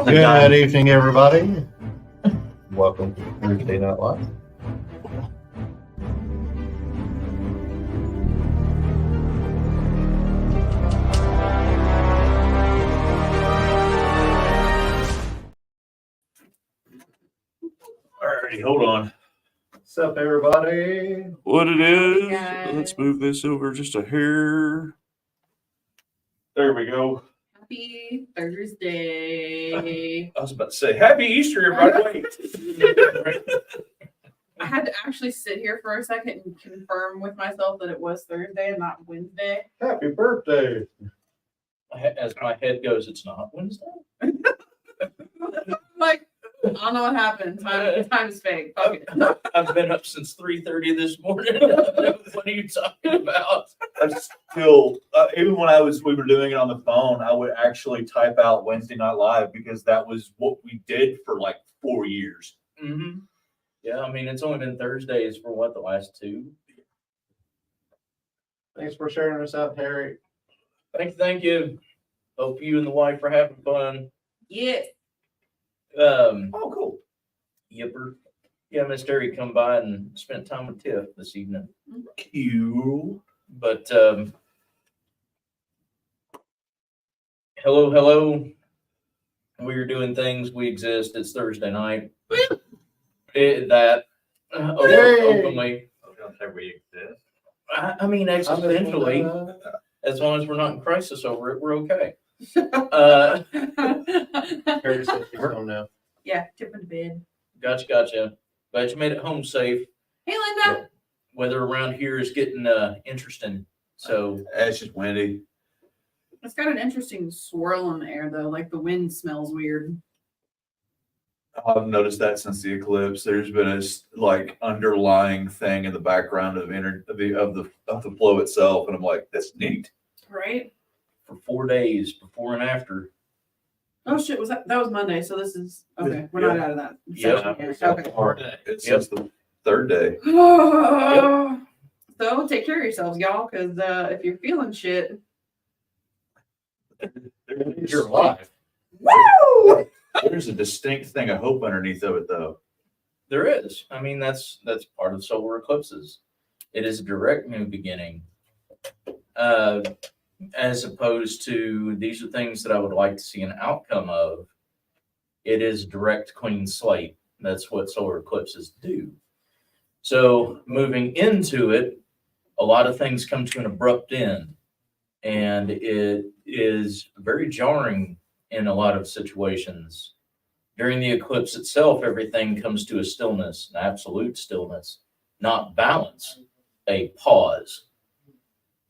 Good evening, everybody. Welcome to Thursday Night Live. Alrighty, hold on. What's up, everybody? What it is? Guys. Let's move this over just a hair. There we go. Happy Thursday. I was about to say Happy Easter, everybody. I had to actually sit here for a second and confirm with myself that it was Thursday and not Wednesday. Happy birthday. As my head goes, it's not Wednesday. Like, I don't know what happened. Time is fake. Fuck it. I've been up since 3:30 this morning. What are you talking about? I still, even when we were doing it on the phone, I would actually type out Wednesday Night Live because that was what we did for like 4 years. Mm-hmm. Yeah, I mean, it's only been Thursdays for what, the last two? Thanks for sharing us out, Harry. Thank you. Hope you and the wife are having fun. Yeah. Oh, cool. Yipper. Yeah, Miss Terry come by and spent time with Tiff this evening. Cute. But hello. We're doing things. We exist. It's Thursday night. Openly. I was gonna say we exist. I mean, existentially, as long as we're not in crisis over it, we're okay. Harry said she's home now. Yeah, tipping to bed. Gotcha. Glad you made it home safe. Hey, Linda. Weather around here is getting interesting. So It's just windy. It's got an interesting swirl in the air, though. Like the wind smells weird. I've noticed that since the eclipse. There's been a underlying thing in the background of the flow itself, and I'm like, that's neat. Right? for 4 days before and after. Oh shit, that was Monday, so this is okay. We're not out of that. Yeah. section yet. Okay. It's since the third day. So take care of yourselves, y'all, because if you're feeling shit, You're alive. woo! There's a distinct thing of hope underneath of it, though. There is. I mean, that's part of solar eclipses. It is a direct new beginning. As opposed to these are things that I would like to see an outcome of. It is direct clean slate. That's what solar eclipses do. So moving into it, a lot of things come to an abrupt end, and it is very jarring in a lot of situations. During the eclipse itself, everything comes to a stillness, an absolute stillness, not balance, a pause.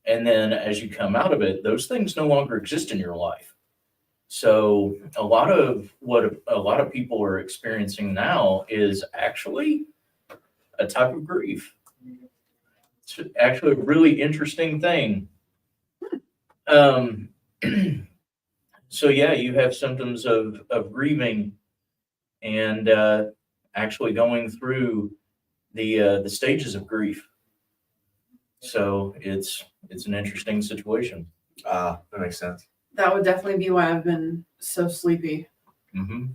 And then as you come out of it, those things no longer exist in your life. So a lot of what a lot of people are experiencing now is actually a type of grief. It's actually a really interesting thing. So yeah, you have symptoms of grieving and actually going through the stages of grief. So it's an interesting situation. That makes sense. That would definitely be why I've been so sleepy. Mm-hmm.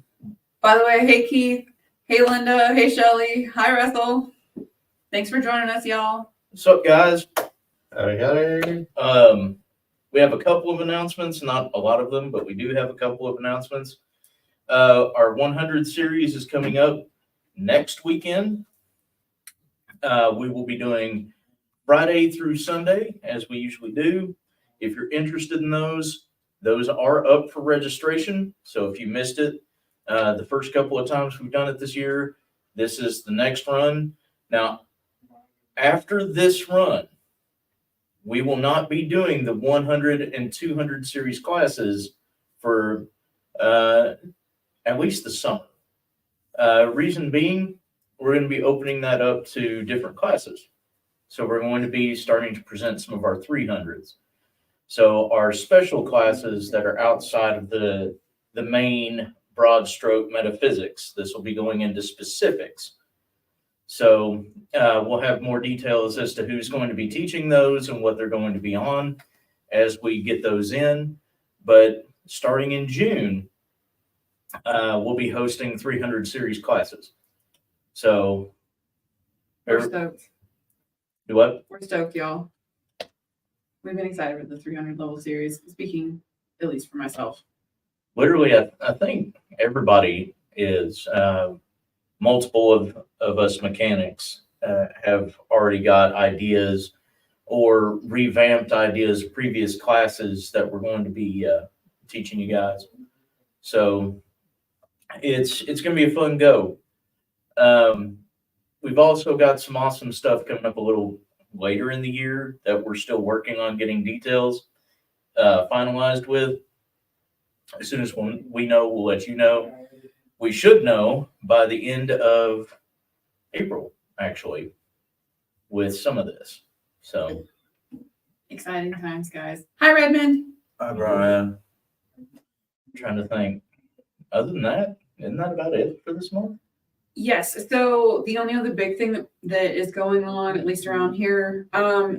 By the way, hey Keith, hey Linda, hey Shelly, hi Russell. Thanks for joining us, y'all. What's up, guys? Howdy. We have a couple of announcements, not a lot of them, but we do have a couple of announcements. Our 100 series is coming up next weekend. We will be doing Friday through Sunday, as we usually do. If you're interested in those are up for registration. So if you missed it, the first couple of times we've done it this year, this is the next run. Now, after this run, we will not be doing the 100 and 200 series classes for at least the summer. Reason being, we're going to be opening that up to different classes. So we're going to be starting to present some of our 300s. So our special classes that are outside of the main broad stroke metaphysics, this will be going into specifics. So we'll have more details as to who's going to be teaching those and what they're going to be on as we get those in. But starting in June, we'll be hosting 300 series classes. So, We're stoked. do what? We're stoked, y'all. We've been excited for the 300 level series. Speaking, at least for myself. Literally, I think everybody is. Multiple of us mechanics have already got ideas or revamped ideas of previous classes that we're going to be teaching you guys. So it's going to be a fun go. We've also got some awesome stuff coming up a little later in the year that we're still working on getting details finalized with. As soon as we know, we'll let you know. We should know by the end of April, actually, with some of this. So Exciting times, guys. Hi, Redmond. Hi, Brian. I'm trying to think. Other than that, isn't that about it for this month? Yes. So the only other big thing that is going on, at least around here,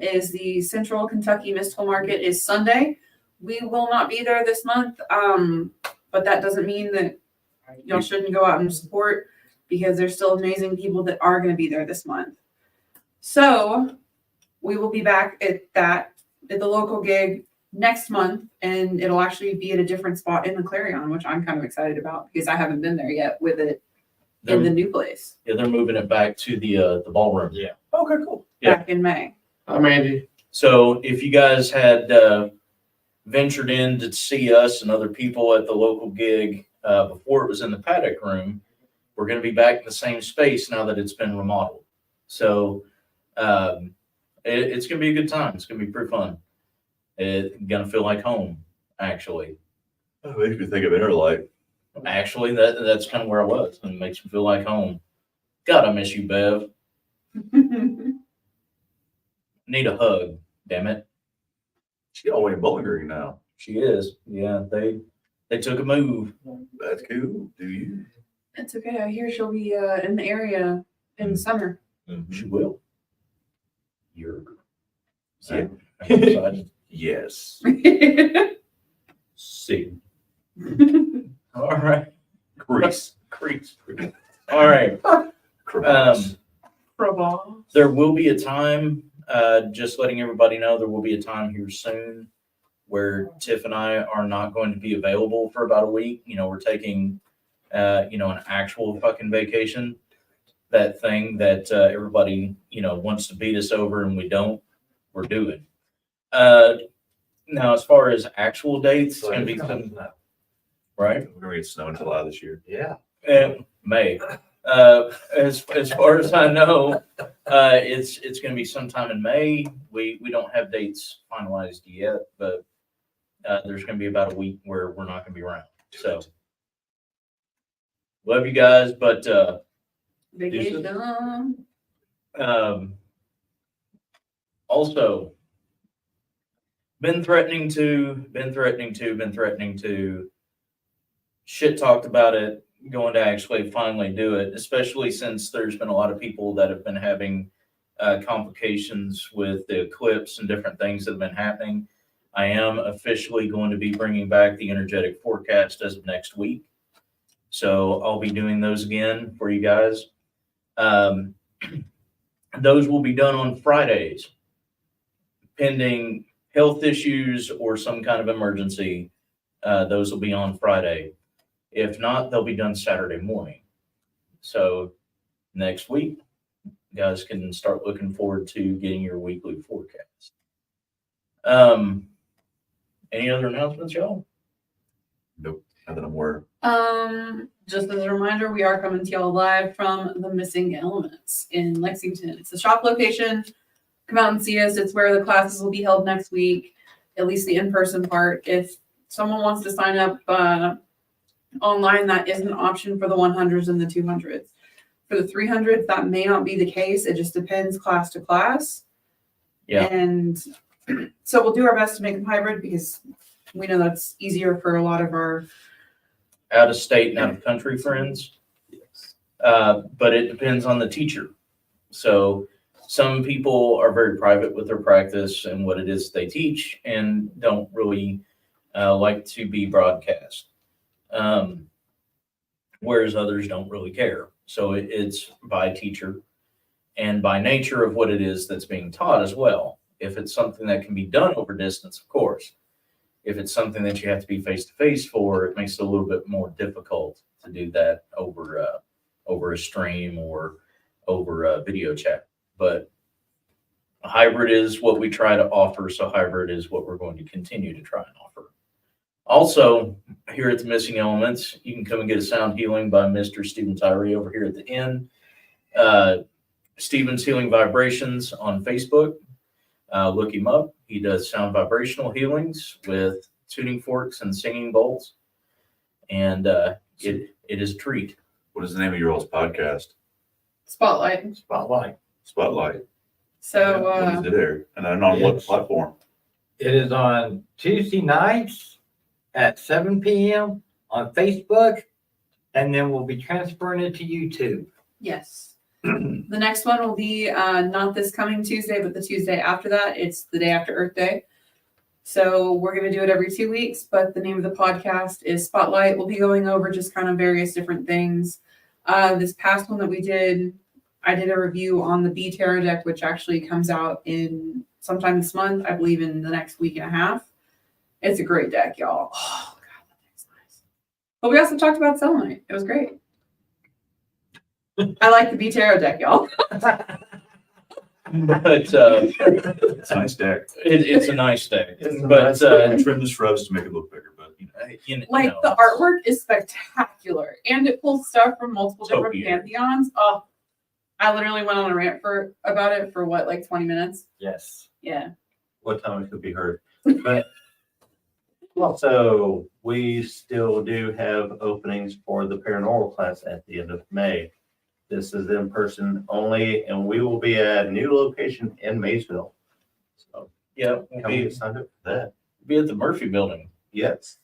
is the Central Kentucky Mystical Market is Sunday. We will not be there this month, but that doesn't mean that y'all shouldn't go out and support, because there's still amazing people that are going to be there this month. So we will be back at the local gig next month, and it'll actually be at a different spot in the Clarion, which I'm kind of excited about because I haven't been there yet with it in the new place Yeah, they're moving it back to the ballroom. Yeah. Okay, cool. Yeah. back in May. I'm Andy. So if you guys had ventured in to see us and other people at the local gig before it was in the paddock room, we're going to be back in the same space now that it's been remodeled. So it's going to be a good time. It's going to be pretty fun. It's going to feel like home, actually. That makes me think of Interlight. Actually, that's kind of where I was, and it makes me feel like home. God, I miss you, Bev. Need a hug, damn it. She's all the way in Bowling Green now. She is. Yeah, they took a move. That's cool. Do you? It's okay. I hear she'll be in the area in the summer. She will. You're Yeah. I'm excited. Yes. See. All right. Grease. Creeps. All right. Crevasse. There will be a time, just letting everybody know, there will be a time here soon where Tiff and I are not going to be available for about a week. You know, we're taking, an actual fucking vacation. That thing that everybody, wants to beat us over and we don't, we're doing. Now, as far as actual dates, it's going to be some, right? We're gonna get snow in July this year. Yeah. May. As far as I know, it's going to be sometime in May. We don't have dates finalized yet, but there's going to be about a week where we're not going to be around. So love you guys, but Vacation. also been threatening to shit talked about it, going to actually finally do it, especially since there's been a lot of people that have been having complications with the eclipse and different things that have been happening. I am officially going to be bringing back the energetic forecast as of next week. So I'll be doing those again for you guys. Those will be done on Fridays, pending health issues or some kind of emergency. Those will be on Friday. If not, they'll be done Saturday morning. So next week, you guys can start looking forward to getting your weekly forecast. Any other announcements, y'all? Nope. Not that I'm aware. Just as a reminder, we are coming to y'all live from the Missing Elements in Lexington. It's a shop location. Come out and see us. It's where the classes will be held next week, at least the in-person part. If someone wants to sign up online, that is an option for the 100s and the 200s. For the 300s, that may not be the case. It just depends class to class. Yeah. And so we'll do our best to make them hybrid because we know that's easier for a lot of our Out of state and out of country friends. Yes. But it depends on the teacher. So some people are very private with their practice and what it is they teach and don't really like to be broadcast. whereas others don't really care. So it's by teacher and by nature of what it is that's being taught as well. If it's something that can be done over distance, of course. If it's something that you have to be face to face for, it makes it a little bit more difficult to do that over a stream or over a video chat. But a hybrid is what we try to offer, so hybrid is what we're going to continue to try and offer. Also, here at the Missing Elements, you can come and get a sound healing by Mr. Stephen Tyree over here at the inn. Stephen's Healing Vibrations on Facebook. Look him up. He does sound vibrational healings with tuning forks and singing bowls. And it is a treat. What is the name of your all's podcast? Spotlight. Spotlight. Spotlight. So, What is it there? And then on what platform? It is on Tuesday nights at 7 p.m. on Facebook, and then we'll be transferring it to YouTube. yes. The next one will be not this coming Tuesday, but the Tuesday after that. It's the day after Earth Day. So we're going to do it every 2 weeks, but the name of the podcast is Spotlight. We'll be going over just kind of various different things. This past one that we did, I did a review on the B Tarot deck, which actually comes out in sometime this month, I believe in the next week and a half. It's a great deck, y'all. Oh, God, that deck's nice. But we also talked about Selenite. It was great. I like the B Tarot deck, y'all. But It's a nice deck. it's a nice day. It's a But nice I trimmed the shrubs to make it look bigger, but you know. Like the artwork is spectacular, and it pulls stuff from multiple different Tokyo. pantheons. Oh, I literally went on a rant about it for what, like 20 minutes? Yes. Yeah. What time it could be heard. But also, we still do have openings for the paranormal class at the end of May. This is in person only, and we will be at a new location in Maysville. So Yeah, come get signed up for that. be at the Murphy Building. Yes.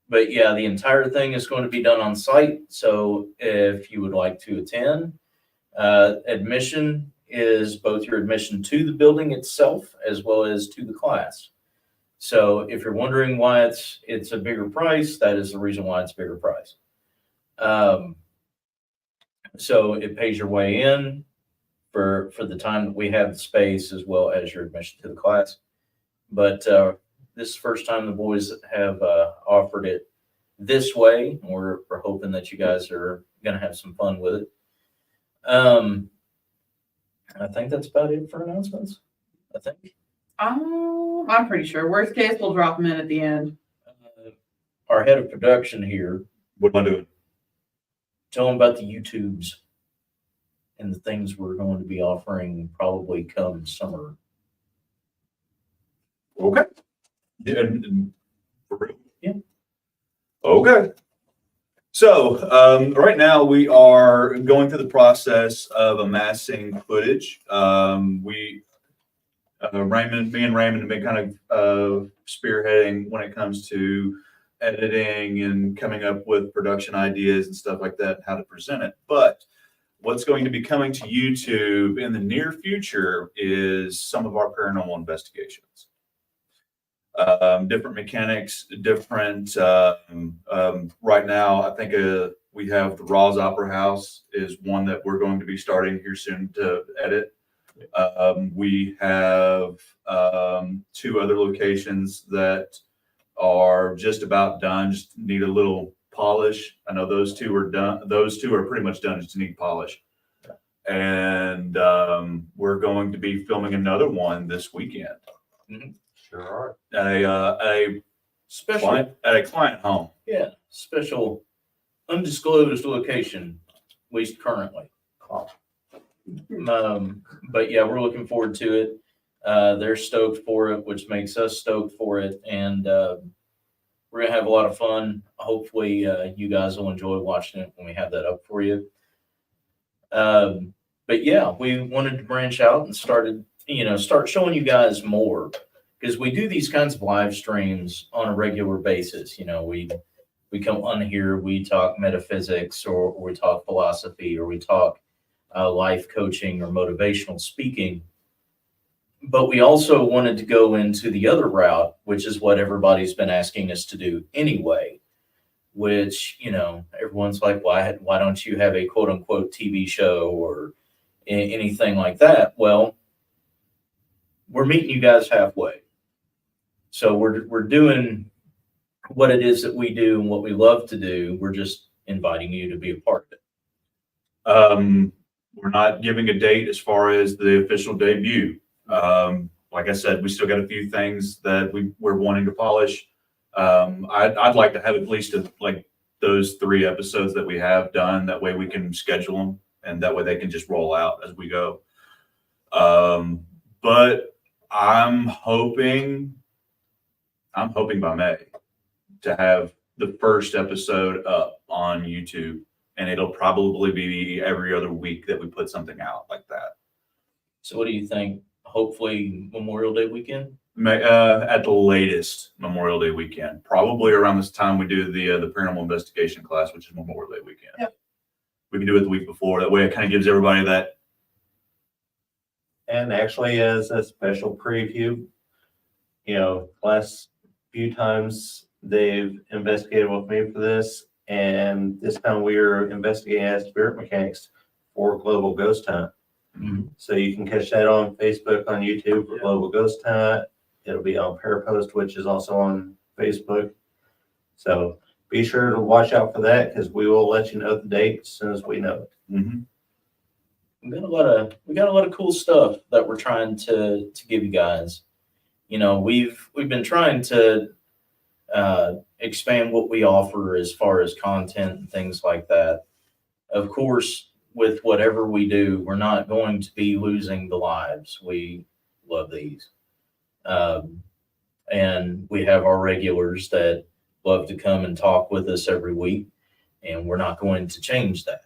But yeah, the entire thing is going to be done on site. So if you would like to attend, admission is both your admission to the building itself as well as to the class. So if you're wondering why it's a bigger price, that is the reason why it's a bigger price. So it pays your way in for the time that we have the space as well as your admission to the class. But this is the first time the boys have offered it this way. We're hoping that you guys are going to have some fun with it. I think that's about it for announcements. I think. I'm pretty sure. Worst case, we'll drop them in at the end. Our head of production here, what am I doing? tell them about the YouTubes and the things we're going to be offering probably come summer. Okay. Yeah, and for real? Yeah. Okay. So right now we are going through the process of amassing footage. Me and Raymond have been kind of spearheading when it comes to editing and coming up with production ideas and stuff like that, how to present it. But what's going to be coming to YouTube in the near future is some of our paranormal investigations. Different mechanics, different, right now, I think we have the Roz Opera House is one that we're going to be starting here soon to edit. We have 2 other locations that are just about done, just need a little polish. I know those 2 are done. Those 2 are pretty much done, just need polish. And we're going to be filming another one this weekend. Mm-hmm. Sure are. At a Special, client home. yeah, special undisclosed location, at least currently. But yeah, we're looking forward to it. They're stoked for it, which makes us stoked for it. And we're going to have a lot of fun. Hopefully you guys will enjoy watching it when we have that up for you. But yeah, we wanted to branch out and start showing you guys more, because we do these kinds of live streams on a regular basis. We come on here, we talk metaphysics, or we talk philosophy, or we talk life coaching or motivational speaking. But we also wanted to go into the other route, which is what everybody's been asking us to do anyway, which, you know, everyone's like, why don't you have a quote unquote TV show or anything like that? Well, we're meeting you guys halfway. So we're doing what it is that we do and what we love to do. We're just inviting you to be a part of it. We're not giving a date as far as the official debut. Like I said, we still got a few things that we're wanting to polish. I'd like to have at least like those 3 episodes that we have done. That way we can schedule them, and that way they can just roll out as we go. But I'm hoping by May to have the first episode up on YouTube, and it'll probably be every other week that we put something out like that. So what do you think? Hopefully Memorial Day weekend? At the latest Memorial Day weekend, probably around this time we do the paranormal investigation class, which is Memorial Day weekend. Yep. We can do it the week before. That way it kind of gives everybody that. And actually, as a special preview, you know, last few times they've investigated with me for this, and this time we are investigating as spirit mechanics for Global Ghost Hunt. Mhm. So you can catch that on Facebook, on YouTube for Global Ghost Hunt. It'll be on Parapost, which is also on Facebook. So be sure to watch out for that, because we will let you know the date as soon as we know it. Mhm. We got a lot of cool stuff that we're trying to give you guys. You know, we've been trying to expand what we offer as far as content and things like that. Of course, with whatever we do, we're not going to be losing the lives. We love these. And we have our regulars that love to come and talk with us every week, and we're not going to change that.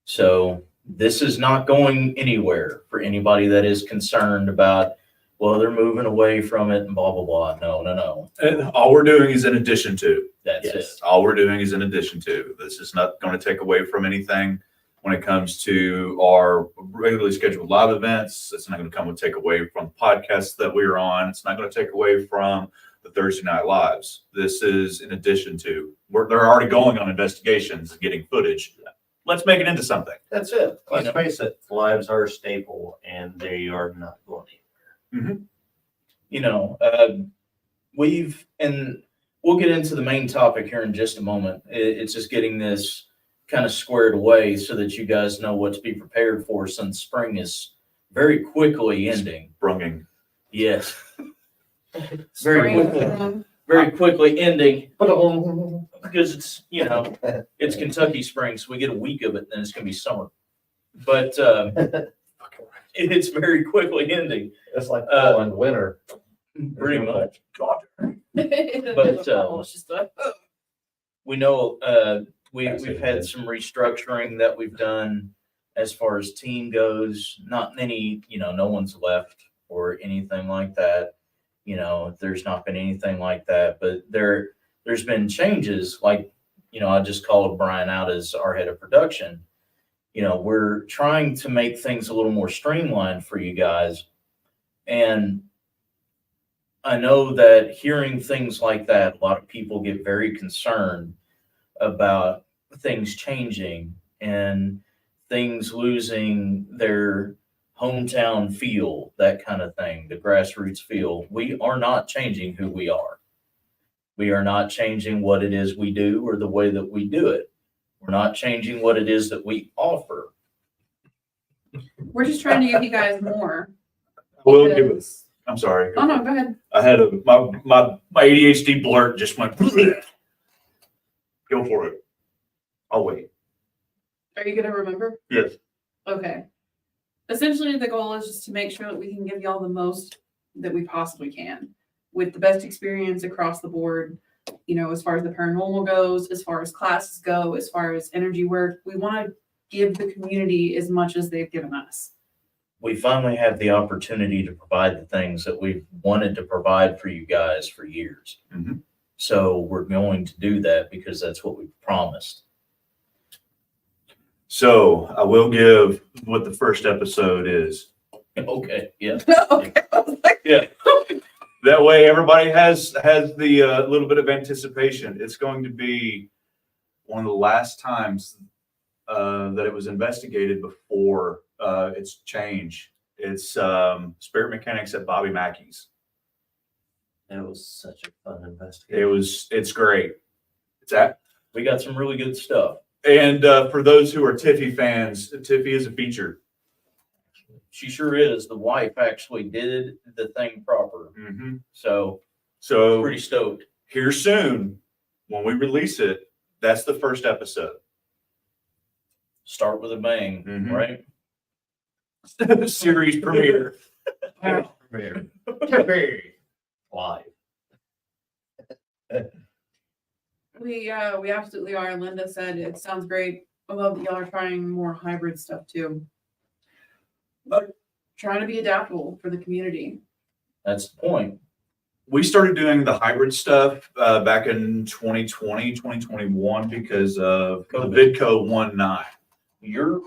So this is not going anywhere for anybody that is concerned about, well, they're moving away from it and blah, blah, blah. No. And all we're doing is in addition to. That's Yes. it. All we're doing is in addition to. This is not going to take away from anything when it comes to our regularly scheduled live events. It's not going to come and take away from podcasts that we're on. It's not going to take away from the Thursday night lives. This is in addition to. They're already going on investigations and getting footage. Let's make it into something. That's it. You Let's know? face it, lives are stable and they are not going anywhere. You know, and we'll get into the main topic here in just a moment. It's just getting this kind of squared away so that you guys know what to be prepared for, since spring is very quickly ending. Brunging. Yes. Very Spring, quickly, very quickly ending, because it's, you know, it's Kentucky spring, so we get a week of it, then it's gonna be summer. But it's very quickly ending. It's like fall and winter. Pretty much. It's just a- We know we've had some restructuring that we've done as far as team goes. Not many, you know, no one's left or anything like that. You know, there's not been anything like that, but there's been changes. Like, you know, I just called Brian out as our head of production. You know, we're trying to make things a little more streamlined for you guys. And I know that hearing things like that, a lot of people get very concerned about things changing and things losing their hometown feel, that kind of thing, the grassroots feel. We are not changing who we are. We are not changing what it is we do or the way that we do it. We're not changing what it is that we offer. We're just trying to give you guys more. We'll give it. I'm sorry. Oh, no, go ahead. I had my ADHD blurt just went. Go for it. I'll wait. Are you gonna remember? Yes. Okay. Essentially, the goal is just to make sure that we can give y'all the most that we possibly can with the best experience across the board. You know, as far as the paranormal goes, as far as classes go, as far as energy work, we want to give the community as much as they've given us. We finally have the opportunity to provide the things that we've wanted to provide for you guys for years. Mhm. So we're going to do that because that's what we promised. So I will give what the first episode is. Okay, yeah. Okay. I was like, Yeah. That way everybody has the little bit of anticipation. It's going to be one of the last times that it was investigated before its change. It's Spirit Mechanics at Bobby Mackey's. It was such a fun investigation. It's great. It's at, We got some really good stuff. and for those who are Tiffy fans, Tiffy is a feature. She sure is. The wife actually did the thing proper. Mm-hmm. So So pretty stoked. here soon, when we release it, that's the first episode. Start with a bang, Mhm. right? Series premiere. Premiere. Live. We absolutely are. Linda said it sounds great. I love that y'all are trying more hybrid stuff too. Trying to be adaptable for the community. That's the point. We started doing the hybrid stuff back in 2020, 2021 because of the COVID. VidCo 1.9. You're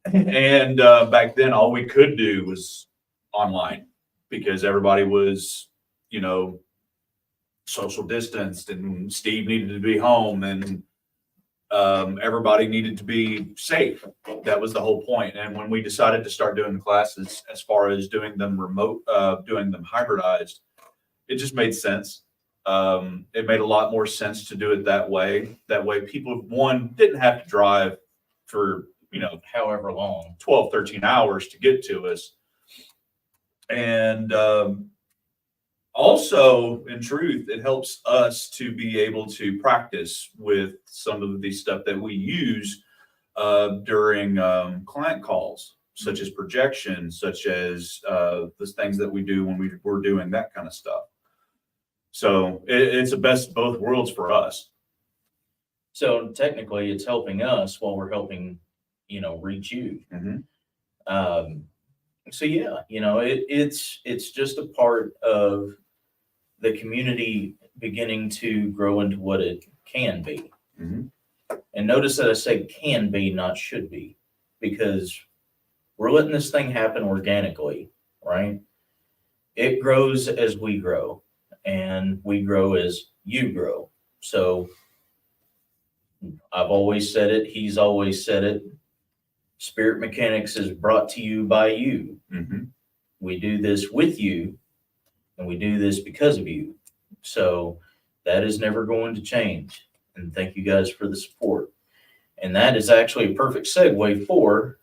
And back then, all we could do was online because everybody was, you know, social distanced and Steve needed to be home and everybody needed to be safe. That was the whole point. And when we decided to start doing the classes, as far as doing them remote, doing them hybridized, it just made sense. It made a lot more sense to do it that way. That way people, one, didn't have to drive for, you know, however long. 12, 13 hours to get to us. And also, in truth, it helps us to be able to practice with some of the stuff that we use during client calls, such as projections, such as the things that we do when we're doing that kind of stuff. So it's the best of both worlds for us. So technically it's helping us while we're helping, you know, reach you. Mhm. So yeah, you know, it's just a part of the community beginning to grow into what it can be. Mhm. And notice that I say can be, not should be, because we're letting this thing happen organically, right? It grows as we grow, and we grow as you grow. So I've always said it, he's always said it. Spirit Mechanics is brought to you by you. Mhm. We do this with you, and we do this because of you. So that is never going to change. And thank you guys for the support. And that is actually a perfect segue for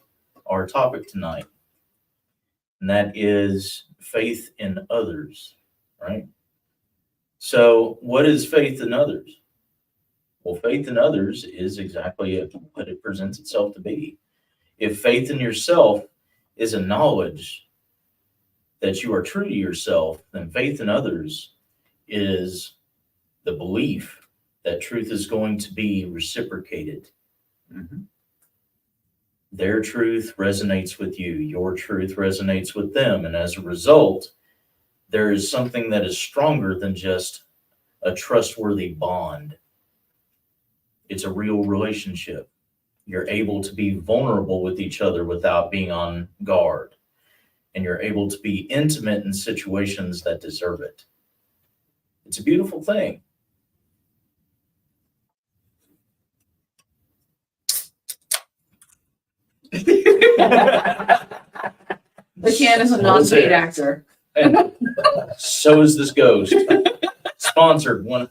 our topic tonight. And that is faith in others, right? So what is faith in others? Well, faith in others is exactly what it presents itself to be. If faith in yourself is a knowledge that you are true to yourself, then faith in others is the belief that truth is going to be reciprocated. Mhm. Their truth resonates with you. Your truth resonates with them. And as a result, there is something that is stronger than just a trustworthy bond. It's a real relationship. You're able to be vulnerable with each other without being on guard. And you're able to be intimate in situations that deserve it. It's a beautiful thing. The can is a So non-paid there. actor. And so is this ghost. Sponsored. Want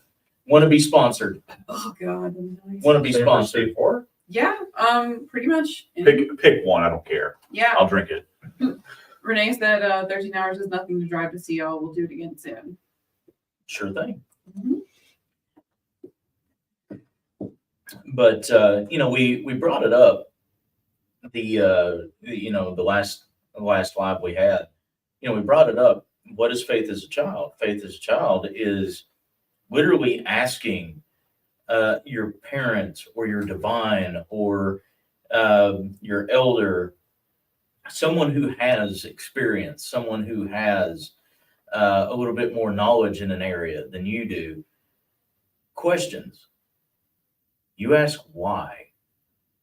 to be sponsored. Oh God. Nice. Want to be Same for sponsored. C4? Yeah. Pretty much. Pick one. I don't care. Yeah. I'll drink it. Renee said 13 hours is nothing to drive to see y'all. We'll do it again soon. Sure thing. Mhm. But you know, we brought it up the last live we had. You know, we brought it up. What is faith as a child? Faith as a child is literally asking your parent or your divine or your elder, someone who has experience, someone who has a little bit more knowledge in an area than you do, questions. You ask why,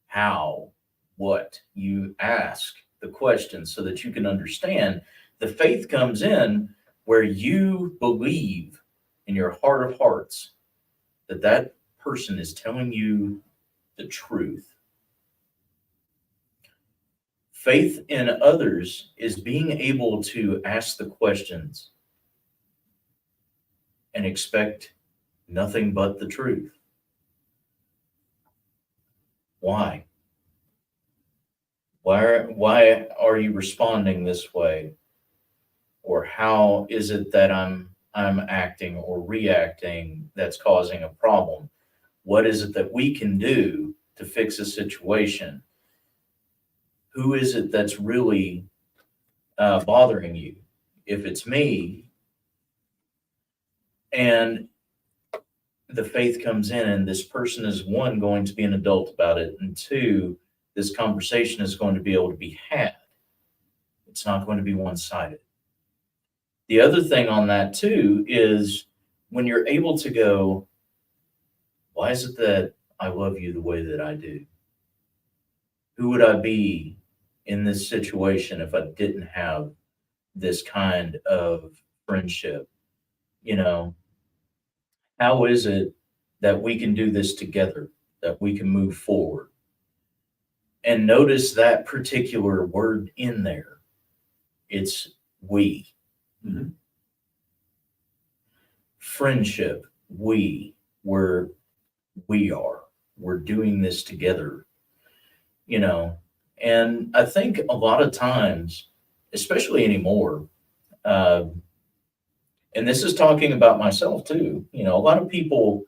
how, what. You ask the questions so that you can understand. The faith comes in where you believe in your heart of hearts that that person is telling you the truth. Faith in others is being able to ask the questions and expect nothing but the truth. Why? Why are you responding this way? Or how is it that I'm acting or reacting that's causing a problem? What is it that we can do to fix a situation? Who is it that's really bothering you? If it's me, and the faith comes in, and this person is, one, going to be an adult about it, and two, this conversation is going to be able to be had. It's not going to be one-sided. The other thing on that too is when you're able to go, why is it that I love you the way that I do? Who would I be in this situation if I didn't have this kind of friendship? You know, how is it that we can do this together, that we can move forward? And notice that particular word in there. It's we. Mhm. Friendship, we are. We're doing this together, you know. And I think a lot of times, especially anymore, and this is talking about myself too, you know, a lot of people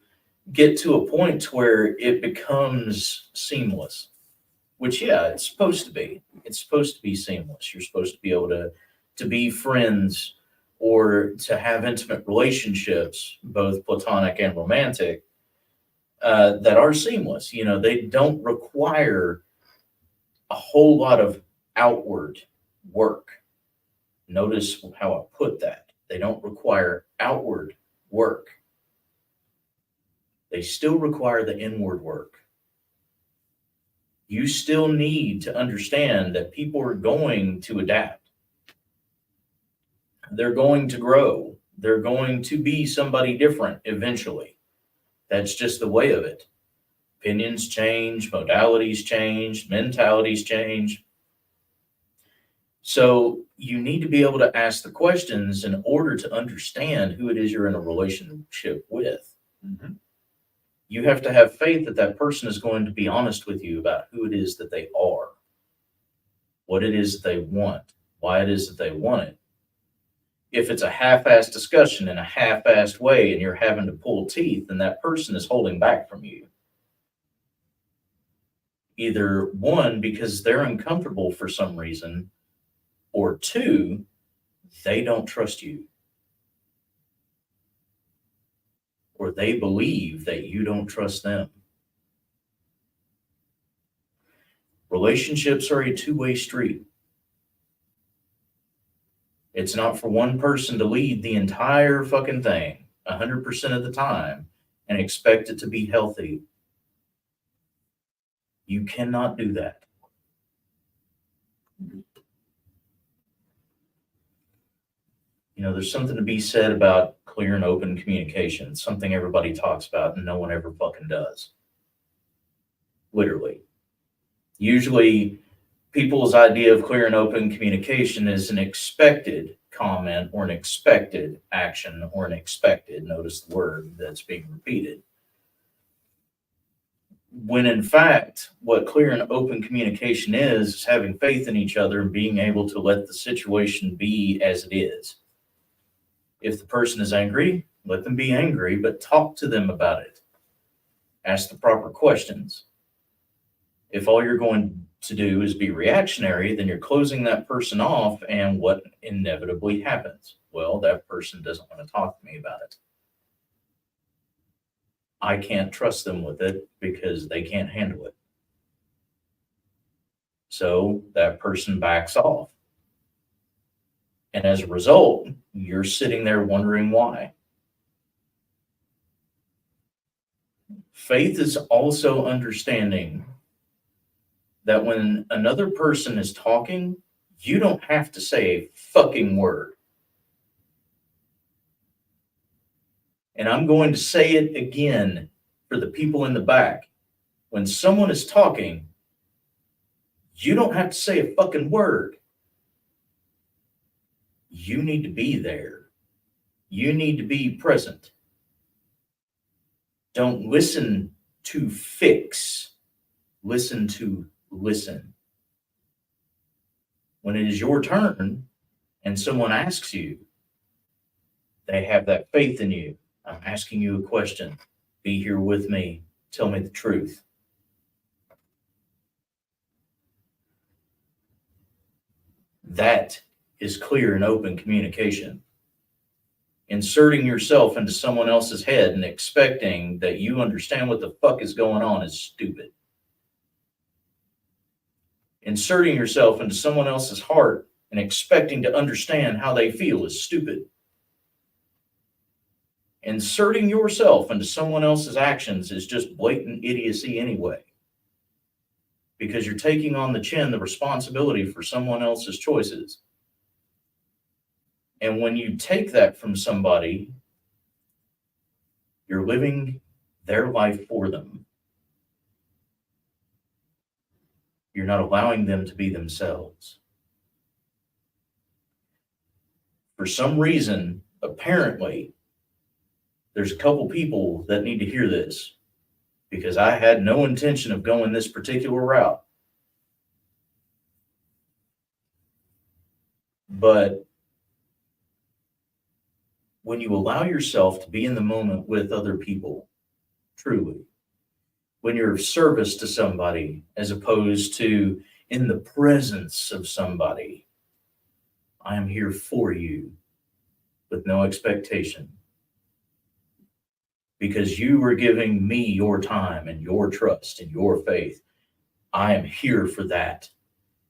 get to a point where it becomes seamless, which, yeah, it's supposed to be. It's supposed to be seamless. You're supposed to be able to be friends or to have intimate relationships, both platonic and romantic, that are seamless. You know, they don't require a whole lot of outward work. Notice how I put that. They don't require outward work. They still require the inward work. You still need to understand that people are going to adapt. They're going to grow. They're going to be somebody different eventually. That's just the way of it. Opinions change, modalities change, mentalities change. So you need to be able to ask the questions in order to understand who it is you're in a relationship with. Mhm. You have to have faith that that person is going to be honest with you about who it is that they are, what it is that they want, why it is that they want it. If it's a half-assed discussion in a half-assed way and you're having to pull teeth, then that person is holding back from you. Either one, because they're uncomfortable for some reason, or two, they don't trust you. Or they believe that you don't trust them. Relationships are a two-way street. It's not for one person to lead the entire fucking thing 100% of the time and expect it to be healthy. You cannot do that. You know, there's something to be said about clear and open communication, something everybody talks about and no one ever fucking does. Literally. Usually, people's idea of clear and open communication is an expected comment or an expected action or an expected, notice the word that's being repeated. When in fact, what clear and open communication is having faith in each other and being able to let the situation be as it is. If the person is angry, let them be angry, but talk to them about it. Ask the proper questions. If all you're going to do is be reactionary, then you're closing that person off, and what inevitably happens? Well, that person doesn't want to talk to me about it. I can't trust them with it because they can't handle it. So that person backs off. And as a result, you're sitting there wondering why. Faith is also understanding that when another person is talking, you don't have to say a fucking word. And I'm going to say it again for the people in the back. when someone is talking, you don't have to say a fucking word. You need to be there. You need to be present. Don't listen to fix. Listen to listen. When it is your turn and someone asks you, they have that faith in you. I'm asking you a question. Be here with me. Tell me the truth. That is clear and open communication. Inserting yourself into someone else's head and expecting that you understand what the fuck is going on is stupid. Inserting yourself into someone else's heart and expecting to understand how they feel is stupid. Inserting yourself into someone else's actions is just blatant idiocy anyway. Because you're taking on the chin the responsibility for someone else's choices. And when you take that from somebody, you're living their life for them. You're not allowing them to be themselves. For some reason, apparently, there's a couple people that need to hear this, because I had no intention of going this particular route. But when you allow yourself to be in the moment with other people, truly, when you're of service to somebody as opposed to in the presence of somebody, I am here for you with no expectation. Because you are giving me your time and your trust and your faith. I am here for that.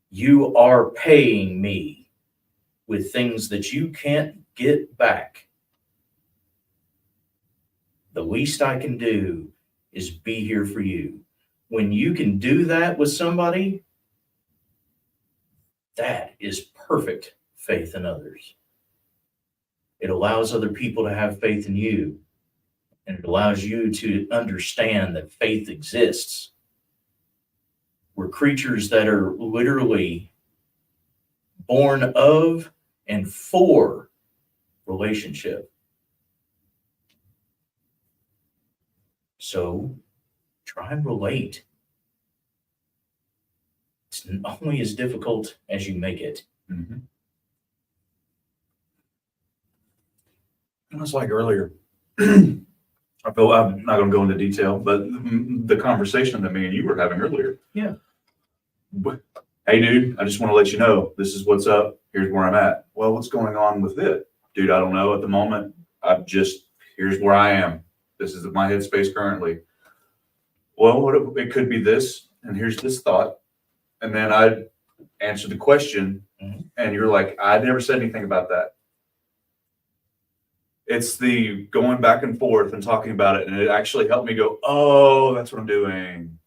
You are paying me with things that you can't get back. The least I can do is be here for you. When you can do that with somebody, that is perfect faith in others. It allows other people to have faith in you. And it allows you to understand that faith exists. We're creatures that are literally born of and for relationship. So try and relate. It's only as difficult as you make it. Mhm. It was like earlier. I feel I'm not going to go into detail, but the conversation that me and you were having earlier. Yeah. Hey, dude, I just want to let you know this is what's up. Here's where I'm at. Well, what's going on with it, dude? I don't know at the moment. Here's where I am. This is my headspace currently. Well, it could be this, and here's this thought, and then I answered the question, and you're like, I never said anything about that. It's the going back and forth and talking about it. And it actually helped me go, oh, that's what I'm doing.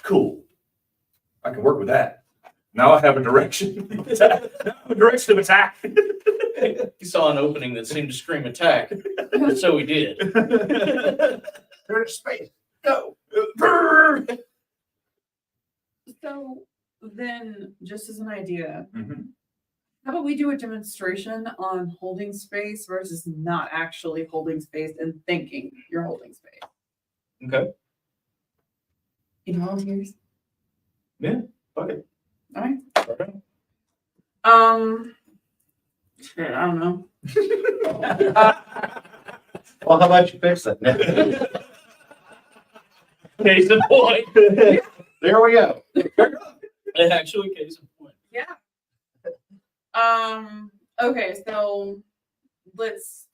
Cool. I can work with that. Now I have a direction. Now I have a direction of attack. He saw an opening that seemed to scream attack. So he did. There's space. Go. So then, just as an idea, Mhm. how about we do a demonstration on holding space versus not actually holding space and thinking you're holding space? Okay. Any volunteers? Okay. All right. Okay. Shit, I don't know. Well, how about you fix it? Case in point. There we go. Actually, case in point. Yeah. Okay, so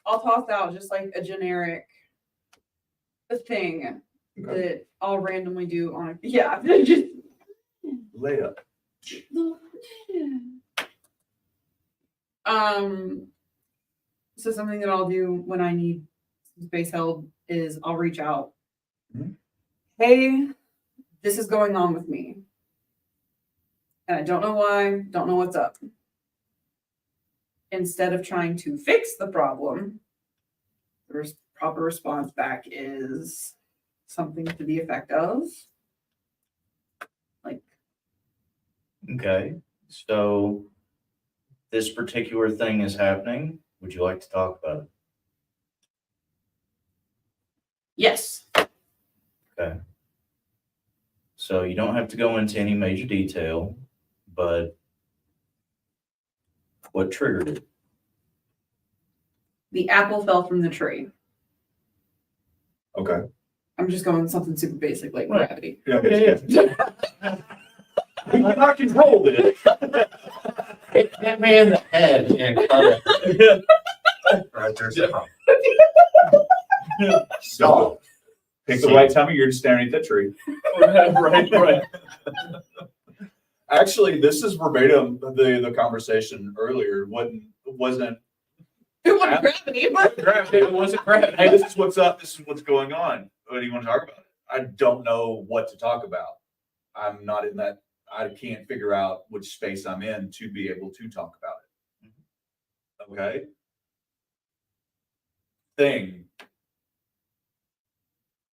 I'll toss out just like a generic thing that I'll randomly do on just Layup. so something that I'll do when I need space held is I'll reach out. Mhm. Hey, this is going on with me. And I don't know why, don't know what's up. Instead of trying to fix the problem, the proper response back is something to the effect of, like, Okay, so this particular thing is happening. Would you like to talk about it? yes, Okay. So you don't have to go into any major detail, but what triggered it? the apple fell from the tree. Okay. I'm just going with something super basic like Right. gravity. Yeah. We cannot control this. Hit me in the head and cut it. Right there's a problem. Stop. Pick the right time of year to stare at that tree. Right. Actually, this is verbatim, the conversation earlier wasn't, It wasn't gravity, but it wasn't crap. Hey, this is what's up, this is what's going on. What do you want to talk about? I don't know what to talk about. I'm not in that, I can't figure out which space I'm in to be able to talk about it. Okay? Thing.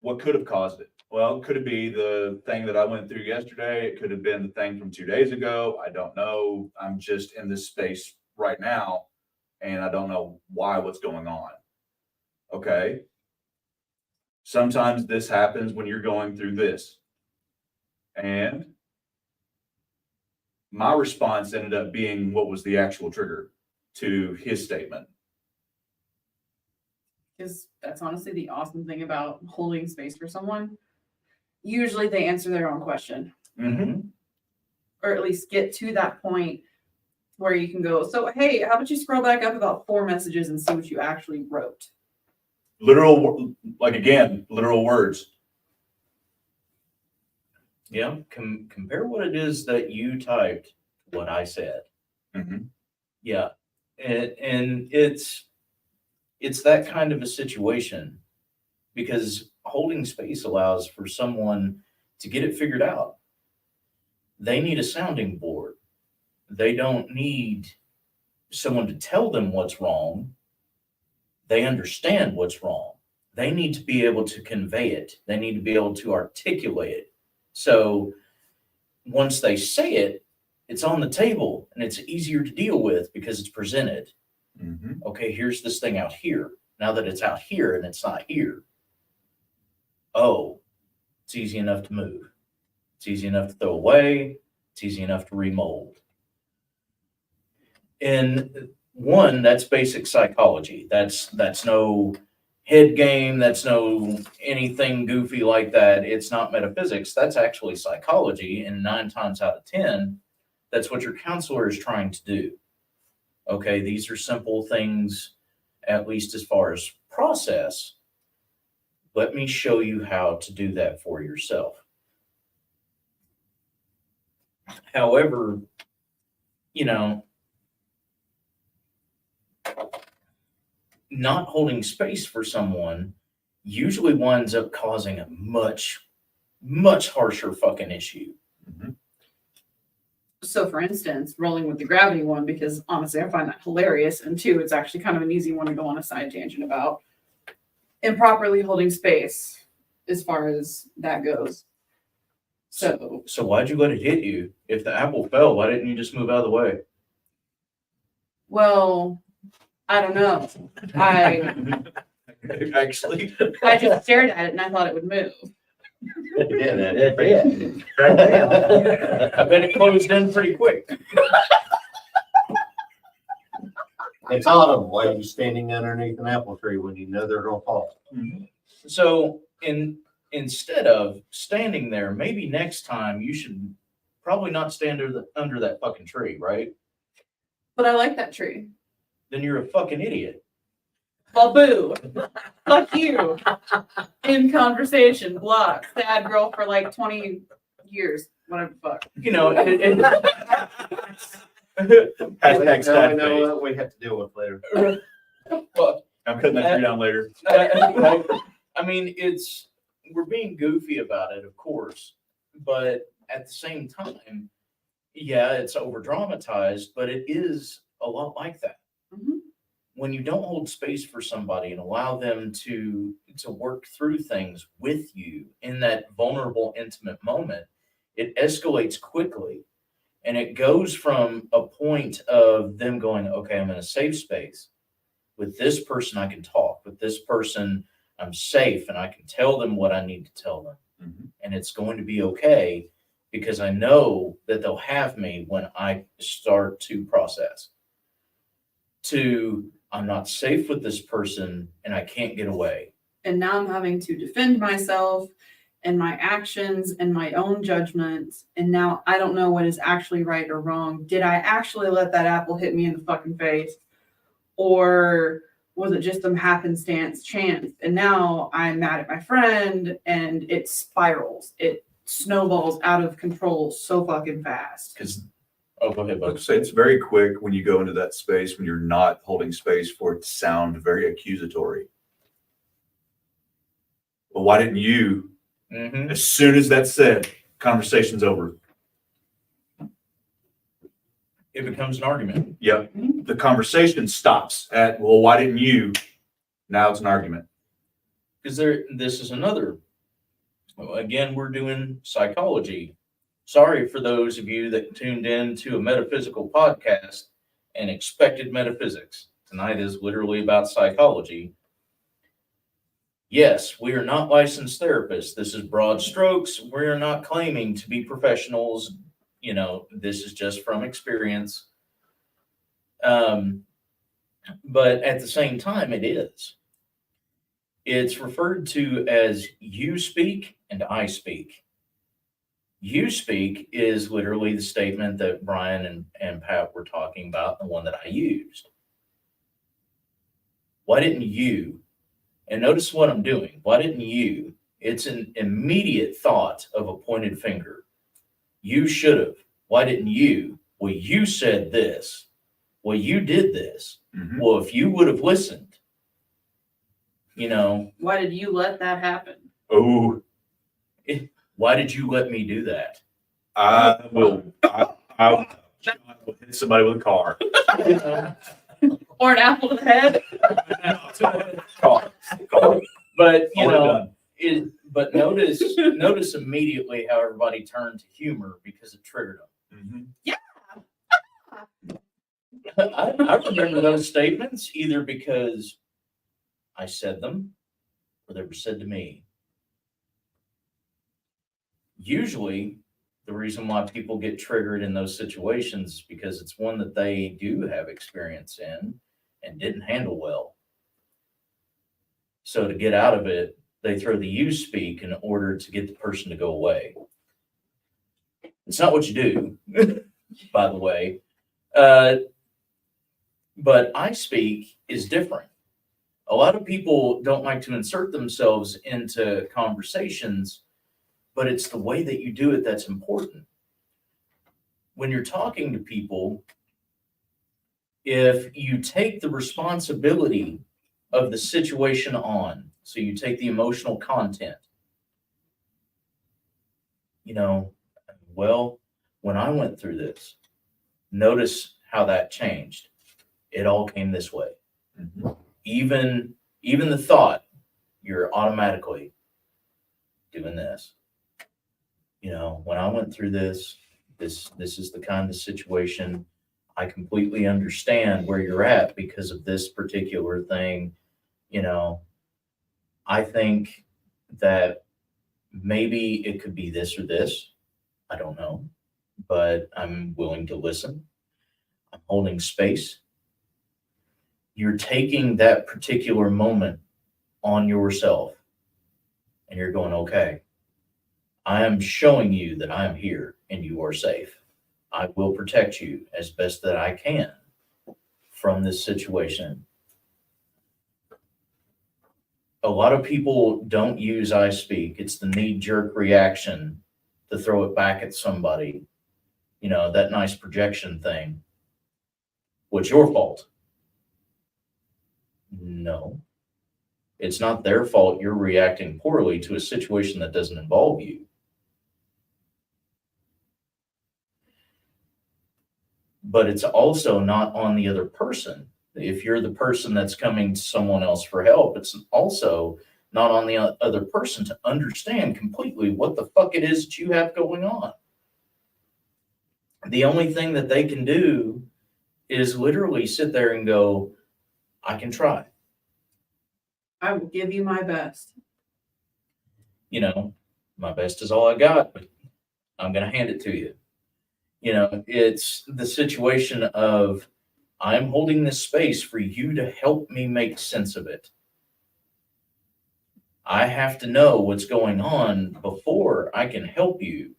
What could have caused it? Well, could it be the thing that I went through yesterday? It could have been the thing from 2 days ago. I don't know. I'm just in this space right now and I don't know what's going on. Okay. Sometimes this happens when you're going through this. And my response ended up being what was the actual trigger to his statement. because that's honestly the awesome thing about holding space for someone. Usually they answer their own question, Mm-hmm. or at least get to that point where you can go, so hey, how about you scroll back up about 4 messages and see what you actually wrote? Literal, like again, literal words. Yeah, compare what it is that you typed, to what I said. Mhm. Yeah, and it's that kind of a situation because holding space allows for someone to get it figured out. They need a sounding board. They don't need someone to tell them what's wrong. They understand what's wrong. They need to be able to convey it. They need to be able to articulate it. So once they say it, it's on the table and it's easier to deal with because it's presented. Mhm. Okay, here's this thing out here. Now that it's out here and it's not here, oh, it's easy enough to move. It's easy enough to throw away. It's easy enough to remold. And one, that's basic psychology. That's no head game. That's no anything goofy like that. It's not metaphysics. That's actually psychology. And 9 times out of 10, that's what your counselor is trying to do. Okay, these are simple things, at least as far as process. Let me show you how to do that for yourself. However, not holding space for someone usually winds up causing a much, much harsher fucking issue. Mhm. So for instance, rolling with the gravity one, because honestly, I find that hilarious. And 2, it's actually kind of an easy one to go on a side tangent about improperly holding space as far as that goes. So So why'd you let it hit you? If the apple fell, why didn't you just move out of the way? well, I don't know. I Actually, just stared at it and I thought it would move. Yeah, That's it. Right there. I bet it closed in pretty quick. It's autumn. Why are you standing underneath an apple tree when you know they're gonna fall? So instead of standing there, maybe next time you should probably not stand under that fucking tree, right? But I like that tree. Then you're a fucking idiot. Well, boo. Fuck you. In conversation, block. Sad girl for like 20 years. Whatever the fuck. hashtag Now I stat know face. what we have to deal with later. Well, I'm cutting that tree down later. I mean, we're being goofy about it, of course, but at the same time, yeah, it's over dramatized, but it is a lot like that. Mhm. when you don't hold space for somebody and allow them to work through things with you in that vulnerable, intimate moment, it escalates quickly. And it goes from a point of them going, okay, I'm in a safe space. With this person, I can talk. With this person, I'm safe and I can tell them what I need to tell them. Mhm. And it's going to be okay because I know that they'll have me when I start to process. To, I'm not safe with this person and I can't get away. And now I'm having to defend myself and my actions and my own judgments. And now I don't know what is actually right or wrong. Did I actually let that apple hit me in the fucking face? Or was it just some happenstance chance? And now I'm mad at my friend and it spirals. It snowballs out of control so fucking fast. Because, oh, go ahead, Like I bud. say, it's very quick when you go into that space, when you're not holding space for it to sound very accusatory. Well, why didn't you? Mm-hmm. As soon as that's said, conversation's over. It becomes an argument. Yep. The conversation stops at, well, why didn't you? Now it's an argument. Because this is another, again, we're doing psychology. Sorry for those of you that tuned in to a metaphysical podcast and expected metaphysics. Tonight is literally about psychology. Yes, we are not licensed therapists. This is broad strokes. We're not claiming to be professionals. You know, this is just from experience. But at the same time, it is. It's referred to as you speak and I speak. You speak is literally the statement that Brian and Pat were talking about, the one that I used. Why didn't you? And notice what I'm doing. Why didn't you? It's an immediate thought of a pointed finger. You should have. Why didn't you? Well, you said this. Well, you did this. Mhm. Well, if you would have listened, you know, Why did you let that happen? Oh, why did you let me do that? I will hit somebody with a car. Or an apple to the head? Car. But you Already know, done. but notice immediately how everybody turned to humor because it triggered them. Mhm. I remember those statements either because I said them or they were said to me. Usually, the reason why people get triggered in those situations is because it's one that they do have experience in and didn't handle well. So to get out of it, they throw the you speak in order to get the person to go away. It's not what you do, by the way. But I speak is different. A lot of people don't like to insert themselves into conversations, but it's the way that you do it that's important. When you're talking to people, if you take the responsibility of the situation on, so you take the emotional content, you know, well, when I went through this, notice how that changed. It all came this way. Mhm. Even the thought, you're automatically doing this. You know, when I went through this is the kind of situation. I completely understand where you're at because of this particular thing. You know, I think that maybe it could be this or this. I don't know, but I'm willing to listen. I'm holding space. You're taking that particular moment on yourself and you're going, okay, I am showing you that I am here and you are safe. I will protect you as best that I can from this situation. A lot of people don't use I speak. It's the knee-jerk reaction to throw it back at somebody. You know, that nice projection thing. What's your fault? No. It's not their fault you're reacting poorly to a situation that doesn't involve you. But it's also not on the other person If you're the person that's coming to someone else for help, it's also not on the other person to understand completely what the fuck it is that you have going on. The only thing that they can do is literally sit there and go, I can try. I will give you my best. You know, my best is all I got, but I'm going to hand it to you. You know, it's the situation of I'm holding this space for you to help me make sense of it. I have to know what's going on before I can help you,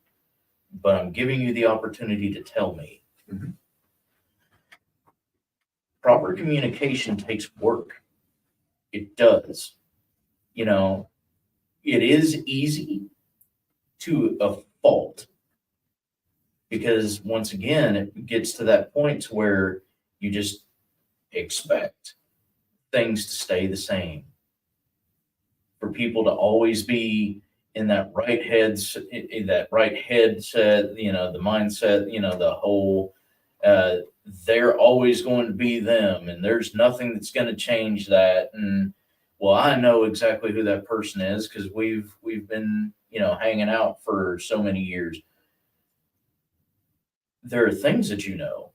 but I'm giving you the opportunity to tell me. Mhm. Proper communication takes work. It does. You know, it is easy to a fault because once again, it gets to that point where you just expect things to stay the same. For people to always be in that right headset, you know, the mindset, you know, the whole, they're always going to be them and there's nothing that's going to change that. And well, I know exactly who that person is because we've been, you know, hanging out for so many years. There are things that you know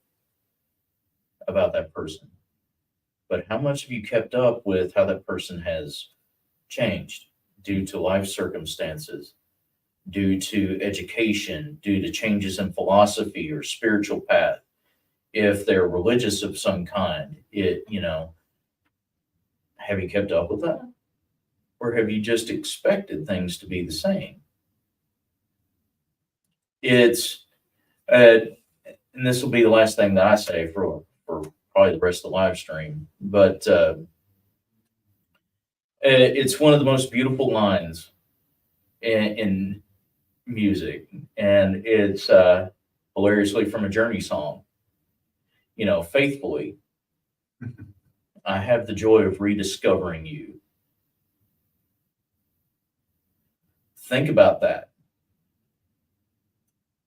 about that person, but how much have you kept up with how that person has changed due to life circumstances, due to education, due to changes in philosophy or spiritual path? If they're religious of some kind, you know, have you kept up with that? Or have you just expected things to be the same? It's, and this will be the last thing that I say for probably the rest of the live stream, but it's one of the most beautiful lines in music, and it's hilariously from a Journey song. You know, faithfully, I have the joy of rediscovering you. Think about that.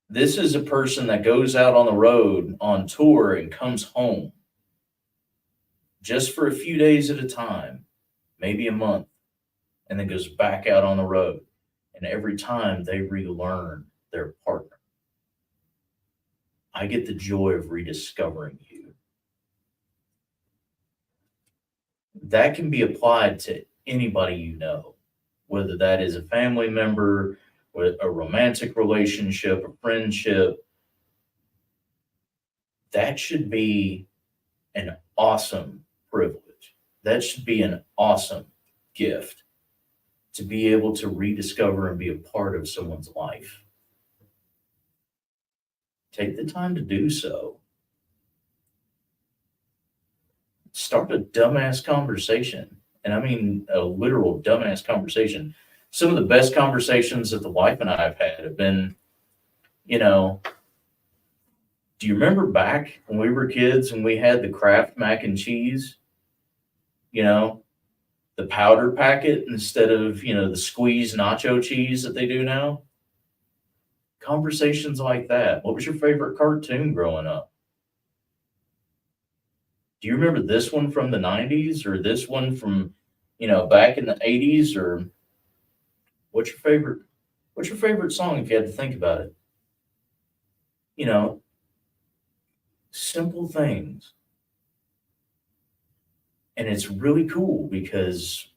This is a person that goes out on the road on tour and comes home just for a few days at a time, maybe a month, and then goes back out on the road. And every time they relearn their partner. I get the joy of rediscovering you. That can be applied to anybody you know, whether that is a family member, with a romantic relationship, a friendship. That should be an awesome privilege. That should be an awesome gift to be able to rediscover and be a part of someone's life. Take the time to do so. Start a dumbass conversation. And I mean a literal dumbass conversation. Some of the best conversations that the wife and I have had have been, you know, do you remember back when we were kids and we had the Kraft mac and cheese? You know, the powder packet instead of, you know, the squeezed nacho cheese that they do now? Conversations like that. What was your favorite cartoon growing up? Do you remember this one from the 90s or this one from, you know, back in the 80s? Or what's your favorite song if you had to think about it? You know, simple things. And it's really cool because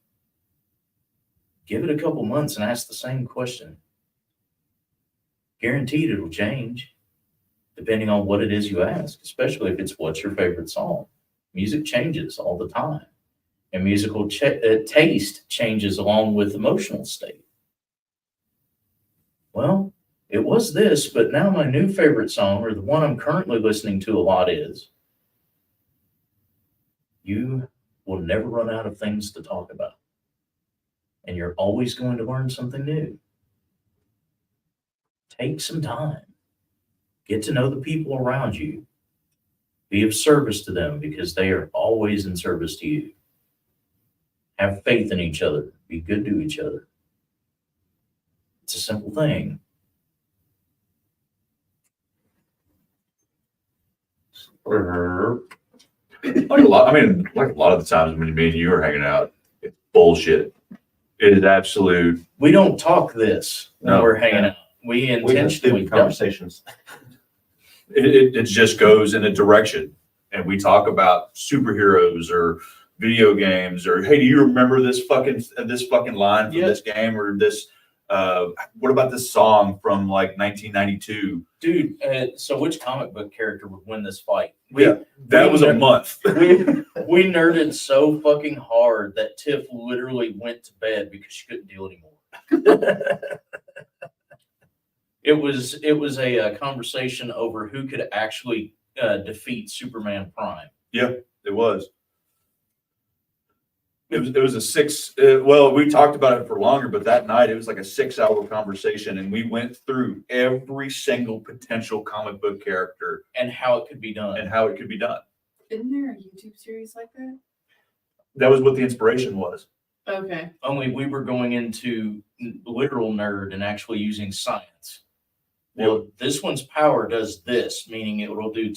give it a couple months and ask the same question. Guaranteed it'll change depending on what it is you ask, especially if it's what's your favorite song. Music changes all the time, and musical taste changes along with emotional state. Well, it was this, but now my new favorite song, or the one I'm currently listening to a lot, is you will never run out of things to talk about, and you're always going to learn something new. Take some time. Get to know the people around you. Be of service to them because they are always in service to you. Have faith in each other. Be good to each other. It's a simple thing. Like a lot, I mean, like a lot of the times when me and you are hanging out, it's bullshit. It is absolute. We don't talk this when No. we're hanging out. We We have intentionally stupid don't. conversations. It just goes in a direction, and we talk about superheroes or video games or, hey, do you remember this fucking line from Yeah. this game or this? What about this song from like 1992? Dude, so which comic book character would win this fight? Yeah. That was a month. We nerded so fucking hard that Tiff literally went to bed because she couldn't deal anymore. It was a conversation over who could actually defeat Superman Prime. It was. It was a six. Well, we talked about it for longer, but that night it was like a 6-hour conversation, and we went through every single potential comic book character And how it could be done. and how it could be done. Isn't there a YouTube series like that? That was what the inspiration was. Okay. Only we were going into literal nerd and actually using science. Well, this one's power does this, meaning it will do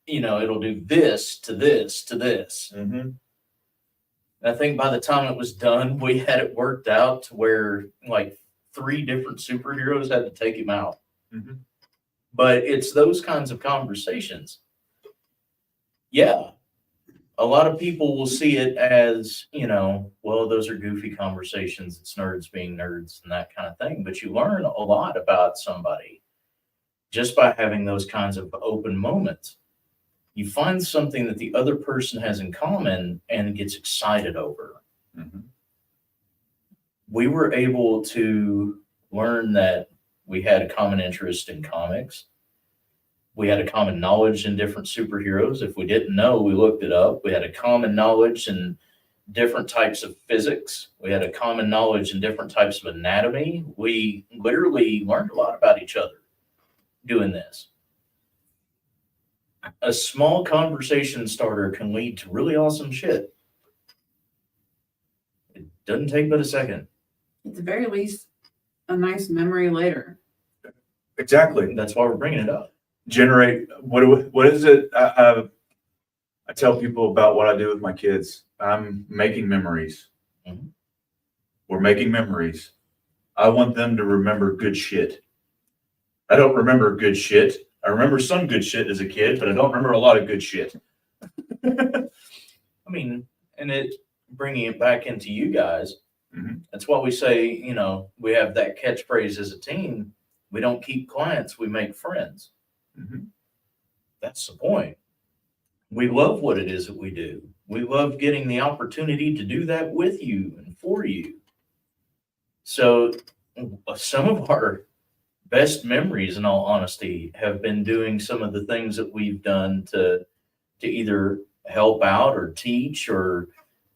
it'll do this to this to this. Mm-hmm. I think by the time it was done, we had it worked out to where like 3 different superheroes had to take him out. Mhm. But it's those kinds of conversations. Yeah. A lot of people will see it as, well, those are goofy conversations. It's nerds being nerds and that kind of thing. But you learn a lot about somebody just by having those kinds of open moments. You find something that the other person has in common and gets excited over. Mhm. We were able to learn that we had a common interest in comics. We had a common knowledge in different superheroes. If we didn't know, we looked it up. We had a common knowledge in different types of physics. We had a common knowledge in different types of anatomy. We literally learned a lot about each other doing this. A small conversation starter can lead to really awesome shit. It doesn't take but a second. At the very least, a nice memory later. Exactly. That's why we're bringing it up. Generate what is it? I tell people about what I do with my kids. I'm making memories. Mhm. We're making memories. I want them to remember good shit. I don't remember good shit. I remember some good shit as a kid, but I don't remember a lot of good shit. I mean, and it bringing it back into you guys. Mhm. That's why we say, we have that catchphrase as a team. We don't keep clients, we make friends. Mhm. That's the point. We love what it is that we do. We love getting the opportunity to do that with you and for you. So some of our best memories, in all honesty, have been doing some of the things that we've done to either help out or teach or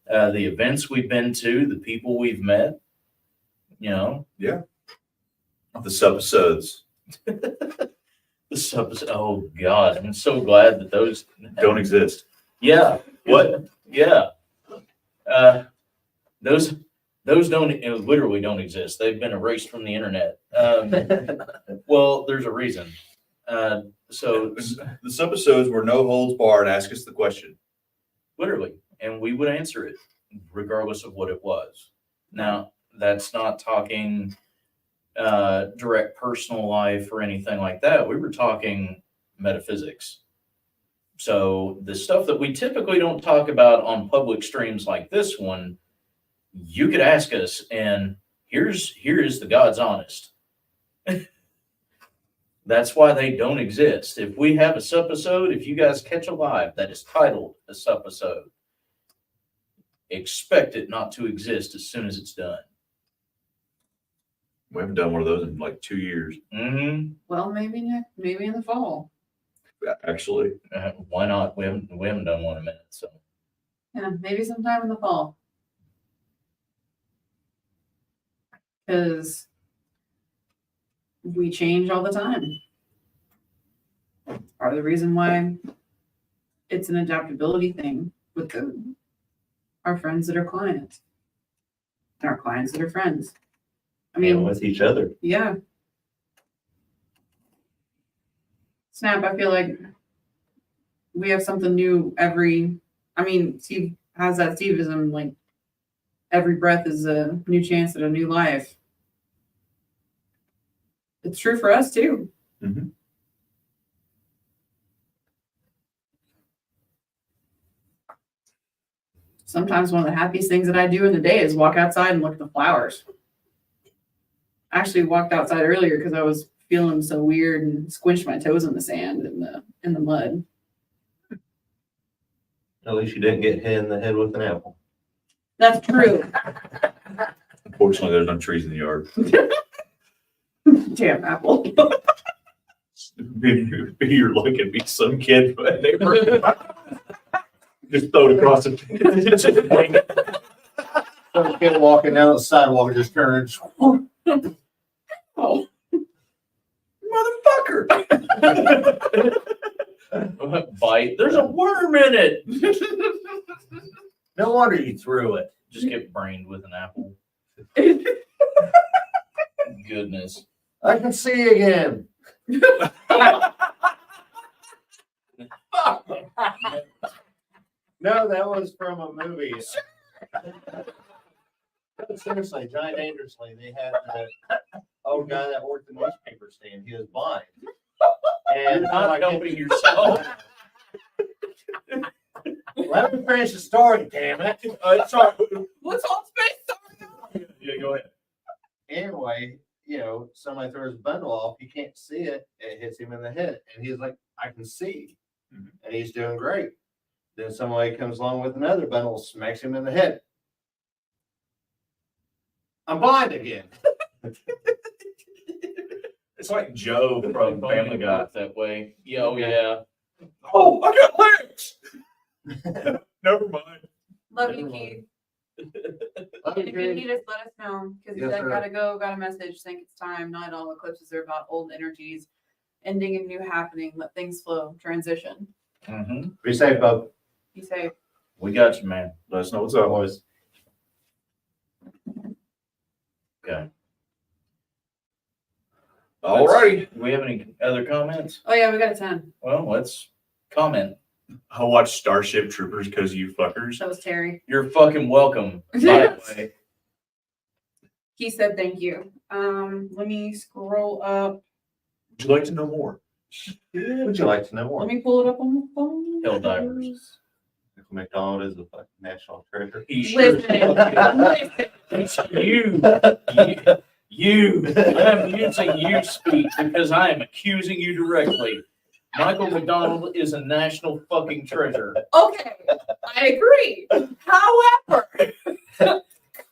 the events we've been to, the people we've met. The subepisodes Oh God, I'm so glad that those don't exist. Yeah. What? Yeah. Those don't literally don't exist. They've been erased from the internet. Well, there's a reason. So The subepisodes were no holds barred. Ask us the question. literally, and we would answer it regardless of what it was. Now, that's not talking direct personal life or anything like that. We were talking metaphysics. So the stuff that we typically don't talk about on public streams like this one, you could ask us, and here is the God's honest. That's why they don't exist. If we have a subepisode, if you guys catch a live that is titled a subepisode, expect it not to exist as soon as it's done. We haven't done one of those in like 2 years, Mm-hmm. Well, maybe in the fall. actually. Why not? We haven't done one in a minute, so. Yeah, maybe sometime in the fall. Because we change all the time. Part of the reason why it's an adaptability thing with our friends that are clients. And our clients that are friends. I And mean, with each other. yeah. Snap, I feel like we have something new Steve has that Steveism, like every breath is a new chance at a new life. It's true for us too. Mhm. Sometimes one of the happiest things that I do in the day is walk outside and look at the flowers. I actually walked outside earlier because I was feeling so weird and squinched my toes in the sand and in the mud. At least you didn't get hit in the head with an apple. That's true. Unfortunately, there's no trees in the yard. Damn apple. You're looking at me, some kid, but they were just throw it across the. Some kid walking down the sidewalk and just turns. Oh, Motherfucker. Bite. There's a worm in it. No wonder you threw it. Just get brained with an apple. Goodness. I can see again. No, that was from a movie. Seriously, Giant Dangerously, they had the old guy that worked the newspaper stand. He was blind. You're And not helping yourself. let me finish the story, damn it. Sorry. what's on space? Yeah, go ahead. Anyway, somebody throws a bundle off, he can't see it, it hits him in the head. And he's like, I can see. Mhm. And he's doing great. Then somebody comes along with another bundle, smacks him in the head. I'm blind again. It's like Joe from Family Guy. That way. Yeah, oh yeah. Oh, I got legs. Never mind. Love Never you, mind. Keith. Love And you, if you Keith. need us, let us know. Because you Yes, said, sir. gotta go, got a message, think it's time. Not all eclipses are about old energies, ending and new happening. Let things flow, transition. Mm-hmm. Be safe, bub. You say, We got you, man. Let us know what's up. Boys. Okay. All righty. Do we have any other comments? oh yeah, we got a 10. Well, let's comment. I watched Starship Troopers because of you fuckers. That was Terry. You're fucking welcome, by the way. He said thank you. Let me scroll up. Would you like to know more? Would you like to know more? Let me pull it up on the phone. Hell divers. Michael McDonald is a fucking national treasure. He sure Listen. You. I'm using you speak because I am accusing you directly. Michael McDonald is a national fucking treasure. Okay, I agree. However,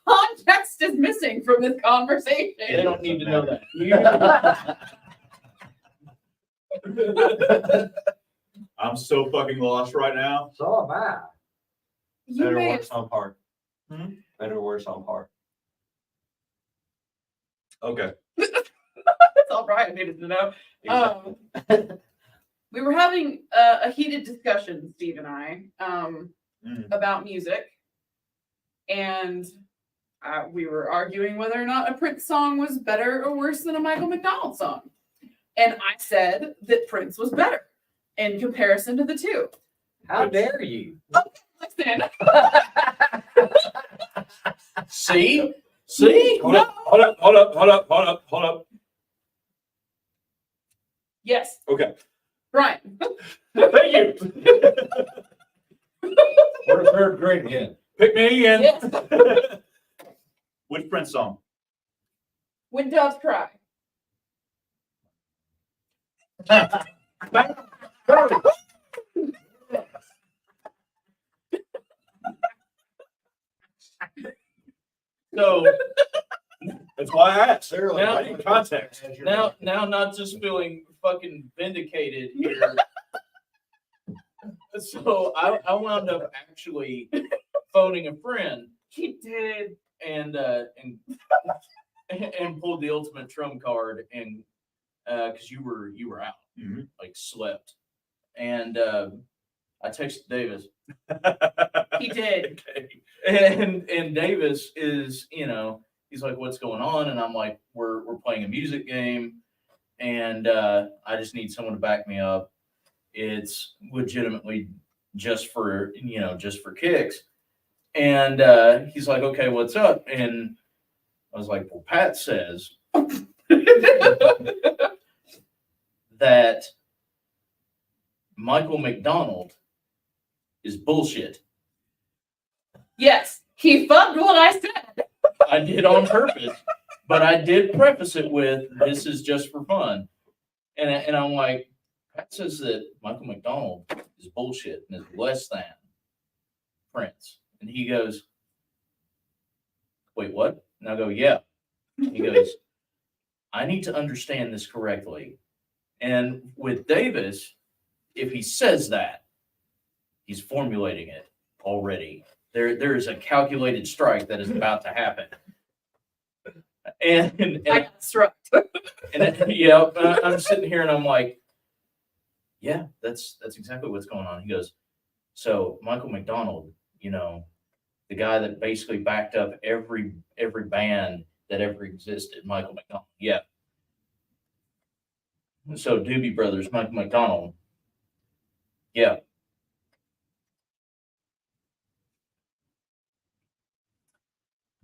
context is missing from this conversation. They don't need to know that. I'm so fucking lost right now. So am I. You Better may worse on par. Hmm? Better worse on par. Okay. That's all Brian needed to know. We were having a heated discussion, Steve and I, about music, and we were arguing whether or not a Prince song was better or worse than a Michael McDonald song. And I said that Prince was better in comparison to the two. How dare you? Listen, See? See? Hold up. yes, Okay. Brian. Thank you. We're third grade again. Pick me again. Yes. Which Prince song? When Doves Cry. So That's why I asked. Clearly, Now- I need context. now not just feeling fucking vindicated here. So I wound up actually phoning a friend He did. and pulled the ultimate trump card and because you were out, Mhm. like slept, and I texted Davis, He did. Okay. and Davis is he's like, what's going on? And I'm like, we're playing a music game, and I just need someone to back me up. It's legitimately just for, just for kicks. And he's like, okay, what's up? And I was like, well, Pat says that Michael McDonald is bullshit. Yes, he fucked what I said. I did on purpose, but I did preface it with, this is just for fun. And I'm like, Pat says that Michael McDonald is bullshit and is less than Prince. And he goes, wait, what? And I go, yeah. He goes, I need to understand this correctly. And with Davis, if he says that, he's formulating it already. There is a calculated strike that is about to happen. And I got struck. I'm sitting here and I'm like, yeah, that's exactly what's going on. He goes, so Michael McDonald, the guy that basically backed up every band that ever existed, Michael McDonald. Yeah. So Doobie Brothers, Michael McDonald. Yeah.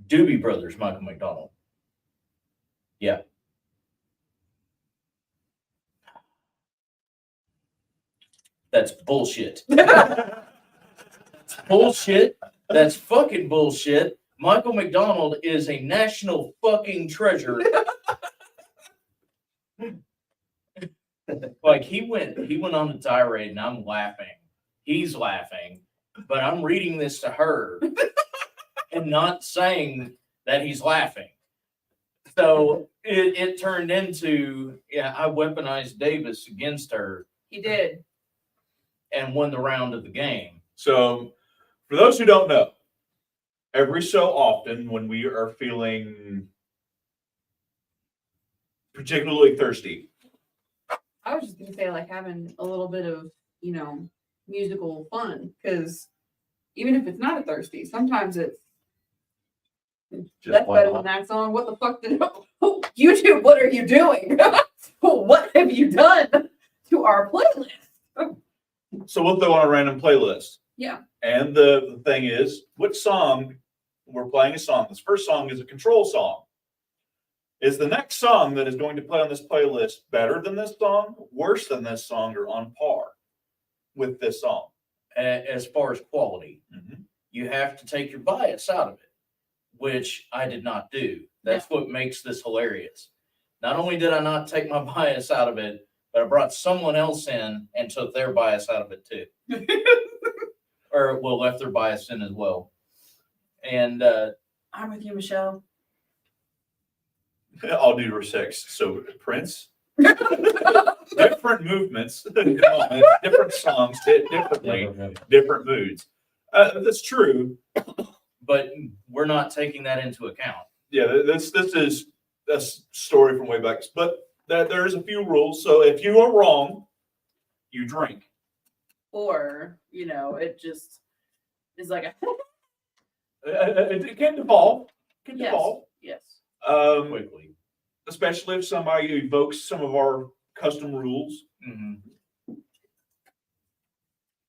Doobie Brothers, Michael McDonald. Yeah. That's bullshit. That's bullshit. That's fucking bullshit. Michael McDonald is a national fucking treasure. Like he went on a tirade and I'm laughing. He's laughing, but I'm reading this to her and not saying that he's laughing. So it turned into, I weaponized Davis against her He did. and won the round of the game. So, for those who don't know, every so often when we are feeling particularly thirsty, I was just gonna say, like, having a little bit of, musical fun, because even if it's not a thirsty, sometimes it's that's better than that song. What the fuck did YouTube? What are you doing? What have you done to our playlist? so we'll throw on a random playlist. Yeah. And the thing is, which song, we're playing a song. This first song is a Control song. Is the next song that is going to play on this playlist better than this song, worse than this song, or on par with this song? As far as quality, you have to take your bias out of it, which I did not do. That's what makes this hilarious. Not only did I not take my bias out of it, but I brought someone else in and took their bias out of it too. Or left their bias in as well. And I'm with you, Michelle. All due respect. So Prince, different movements, different songs, hit differently, different moods. That's true. but we're not taking that into account. Yeah, this is a story from way back, but there's a few rules. So if you are wrong, you drink. Or, it just is like a It can devolve. Can yes. devolve. Yes. Quickly. Especially if somebody evokes some of our custom rules.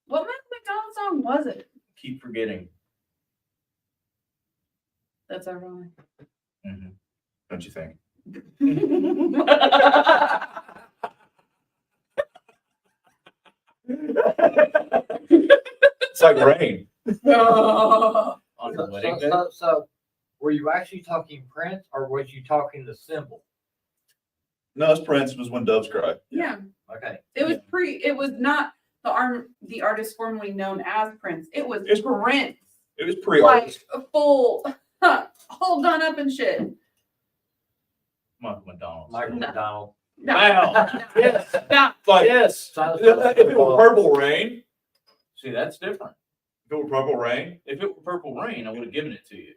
What Michael McDonald song was it? Keep forgetting. That's ironic. Don't you think? It's like rain. On the wedding day. So, were you actually talking Prince or was you talking the symbol? No, it's Prince was when doves cry. Yeah. Okay. It was not the artist formerly known as Prince. It was It's- Prince. It was pre Like a full all done up and shit. Michael McDonald. Michael No. McDonald. No. Wow. Yes. No. Like Yes. if it were Purple Rain, See, that's different. if it were Purple Rain, If it were Purple Rain, I would have given it to you.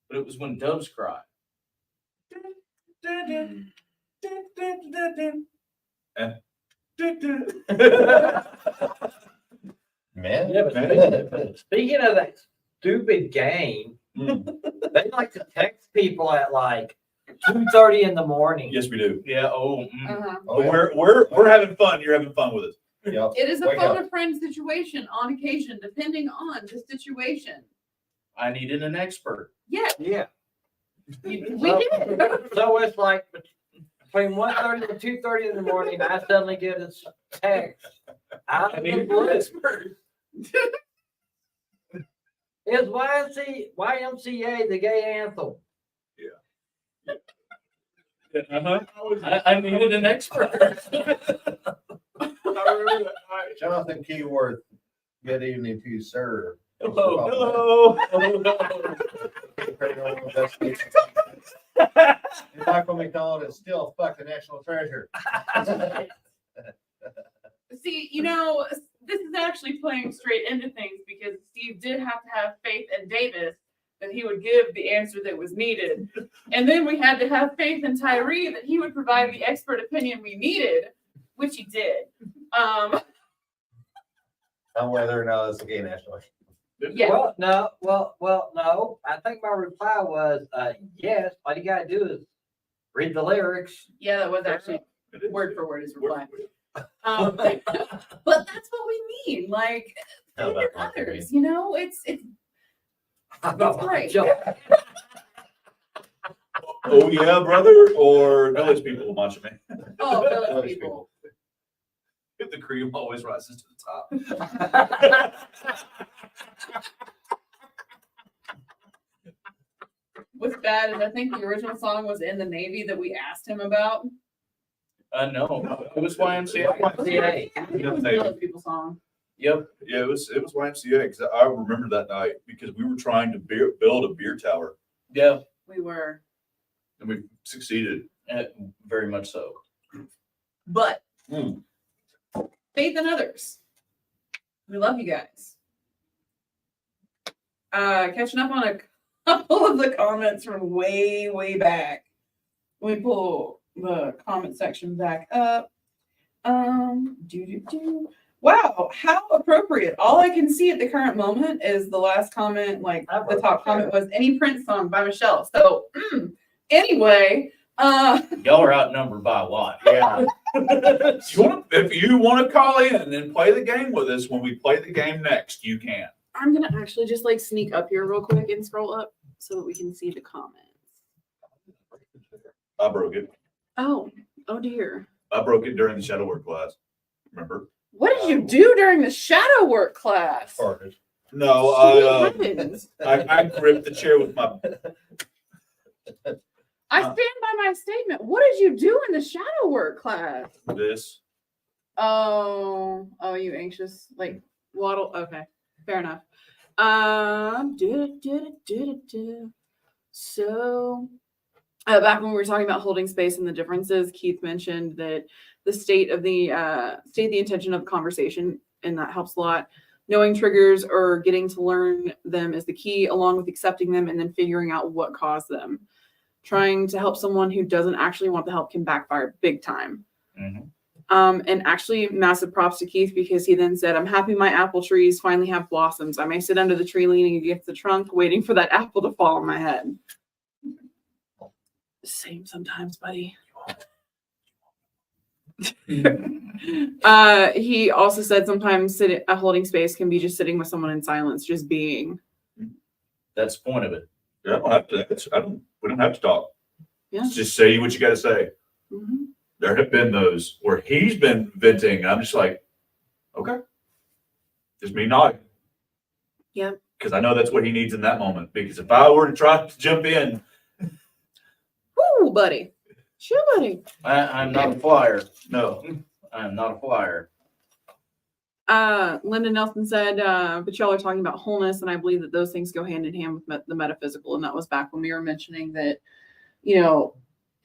But it was When Doves Cry. Man. Yeah, but speaking of that stupid game, they like to text people at like 2:30 in the morning. yes, we do. Yeah. Uh-huh. But we're having fun. You're having fun with us. Yep. It is a Wake phone up. a friend situation on occasion, depending on the situation. I needed an expert. Yeah, Yeah. we did. So it's like between 1:30 and 2:30 in the morning, I suddenly get a text out I of the needed an blue. expert. Is YMCA the gay anthem? I needed an expert. Jonathan Keyworth, good evening to you, sir. Hello. Michael McDonald is still fucking national treasure. See, this is actually playing straight into things because Steve did have to have faith in Davis that he would give the answer that was needed. And then we had to have faith in Tyree that he would provide the expert opinion we needed, which he did. On whether or not it's a gay national. Yeah. Well, no. I think my reply was, yes, all you gotta do is read the lyrics. Yeah, that was actually It is. word for word his reply. Um, But that's what we mean. Like, How faith in about that? others, it's right. Oh, yeah, brother, or village people watching me. Oh, those Those people. The cream always rises to the top. What's bad is I think the original song was in the Navy that we asked him about. no, it was YMCA. YMCA. It was a Village People song. Yep. Yeah, it was YMCA, because I remember that night, because we were trying to build a beer tower, Yeah. We were, and we succeeded. Very much so. but Hmm. faith in others. We love you guys. Catching up on a couple of the comments from way, way back. Let me pull the comment section back up. Wow, how appropriate. All I can see at the current moment is the last comment, like the top comment was any Prince song by Michelle. So anyway, Y'all are outnumbered by a lot. Yeah. If you want to call in and play the game with us when we play the game next, you can. I'm gonna actually just like sneak up here real quick and scroll up so that we can see the comments. I broke it. Oh dear. I broke it during the shadow work class. Remember? What did you do during the shadow work class? Farted. No, Sweet heavens. I gripped the chair with my. I stand by my statement. What did you do in the shadow work class? This. Oh, you anxious? Like waddle? Okay, fair enough. So, back when we were talking about holding space and the differences, Keith mentioned that the state the intention of the conversation, and that helps a lot. Knowing triggers or getting to learn them is the key, along with accepting them and then figuring out what caused them. Trying to help someone who doesn't actually want the help can backfire big time. Mhm. And actually, massive props to Keith because he then said, I'm happy my apple trees finally have blossoms. I may sit under the tree leaning against the trunk, waiting for that apple to fall on my head. Same sometimes, buddy. He also said sometimes holding space can be just sitting with someone in silence, just being. That's the point of it. Yeah, I don't have to. We don't have to talk. Yeah. Just say what you got to say. Mhm. There have been those where he's been venting. And I'm just like, okay, just me nodding. Yeah. Because I know that's what he needs in that moment. Because if I were to try to jump in, Woo, buddy. Sure, buddy. I'm not a flyer. no. I'm not a flyer. Linda Nelson said, but y'all are talking about wholeness, and I believe that those things go hand in hand with the metaphysical. And that was back when we were mentioning that,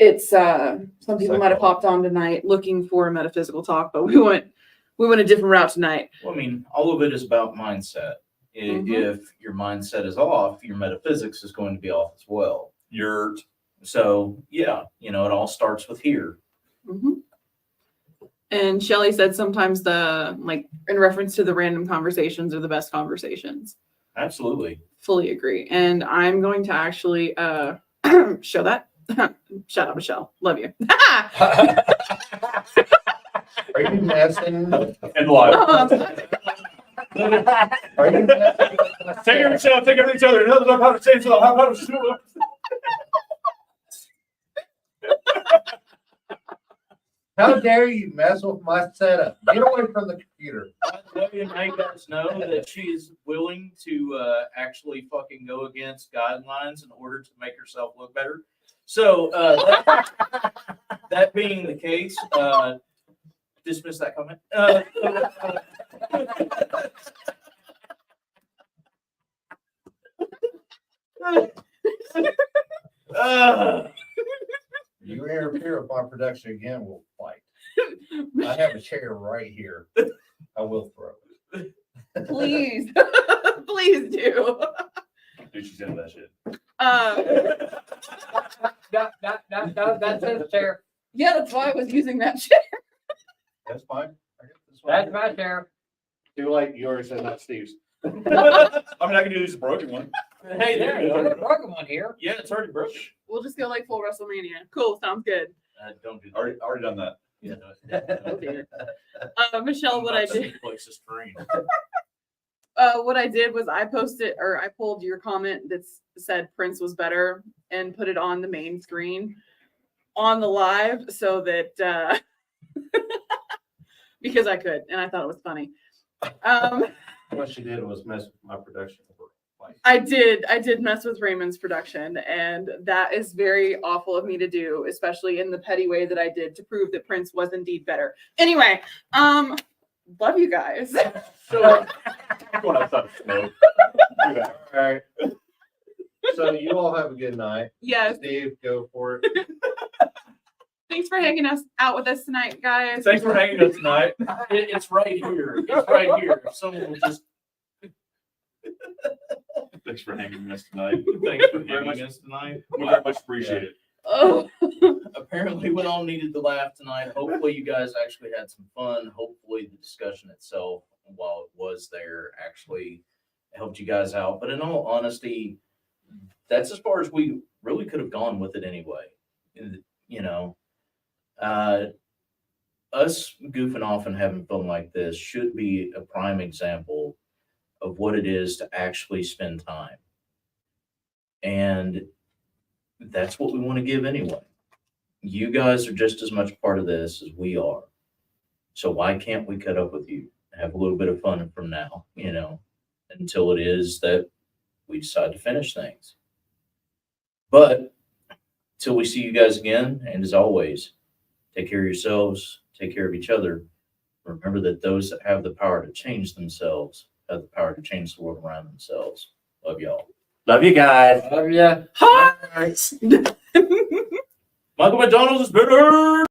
it's some people might have hopped on tonight looking for a metaphysical talk, but we went a different route tonight. Well, I mean, all of it is about mindset. Mhm. If your mindset is off, your metaphysics is going to be off as well. So yeah, it all starts with here. Mhm. And Shelly said sometimes in reference to the random conversations are the best conversations. Absolutely. Fully agree. And I'm going to actually show that. Shout out, Michelle. Love you. Are you messing? And live. Are you messing? Take every show, take every each other. Another love how to change love. How to shoot love. How dare you mess with my setup? Get away from the computer. By the way, and I guys know that she is willing to actually fucking go against guidelines in order to make herself look better. So that being the case, dismiss that comment. You interfere with my production again, we'll fight. I have a chair right here. I will throw it. Please, please do. Dude, she's into that shit. That's his chair. Yeah, that's why I was using that chair. That's fine. I got this one. That's my chair. Too late, yours and not Steve's. I mean, I can use a broken one. Hey, there you There's a go. broken one here. Yeah, it's already broken. We'll just go like full WrestleMania. Cool, sounds good. Don't do that. Already done that. Yeah, no, Oh dear. Michelle, what I did. Place a screen. What I did was I posted or I pulled your comment that said Prince was better and put it on the main screen on the live so that because I could and I thought it was funny. What she did was mess with my production. I did mess with Raymond's production, and that is very awful of me to do, especially in the petty way that I did to prove that Prince was indeed better. Anyway, love you guys. So, I'm going outside to smoke. Do that. All right. So you all have a good night. Yes, Steve, go for it. thanks for hanging us out with us tonight, guys. Thanks for hanging out tonight. it's right here. It's right here. If someone will just Thanks for hanging with us tonight. thanks for Very much. hanging us tonight. We very much appreciate it. Oh, Apparently, we all needed to laugh tonight. Hopefully, you guys actually had some fun. Hopefully, the discussion itself, while it was there, actually helped you guys out. But in all honesty, that's as far as we really could have gone with it anyway. You know, us goofing off and having fun like this should be a prime example of what it is to actually spend time. And that's what we want to give anyway. You guys are just as much part of this as we are. So why can't we cut up with you? Have a little bit of fun from now, until it is that we decide to finish things. But till we see you guys again, and as always, take care of yourselves, take care of each other. Remember that those that have the power to change themselves have the power to change the world around themselves. Love y'all. Love you guys. Love ya. Michael McDonald is better.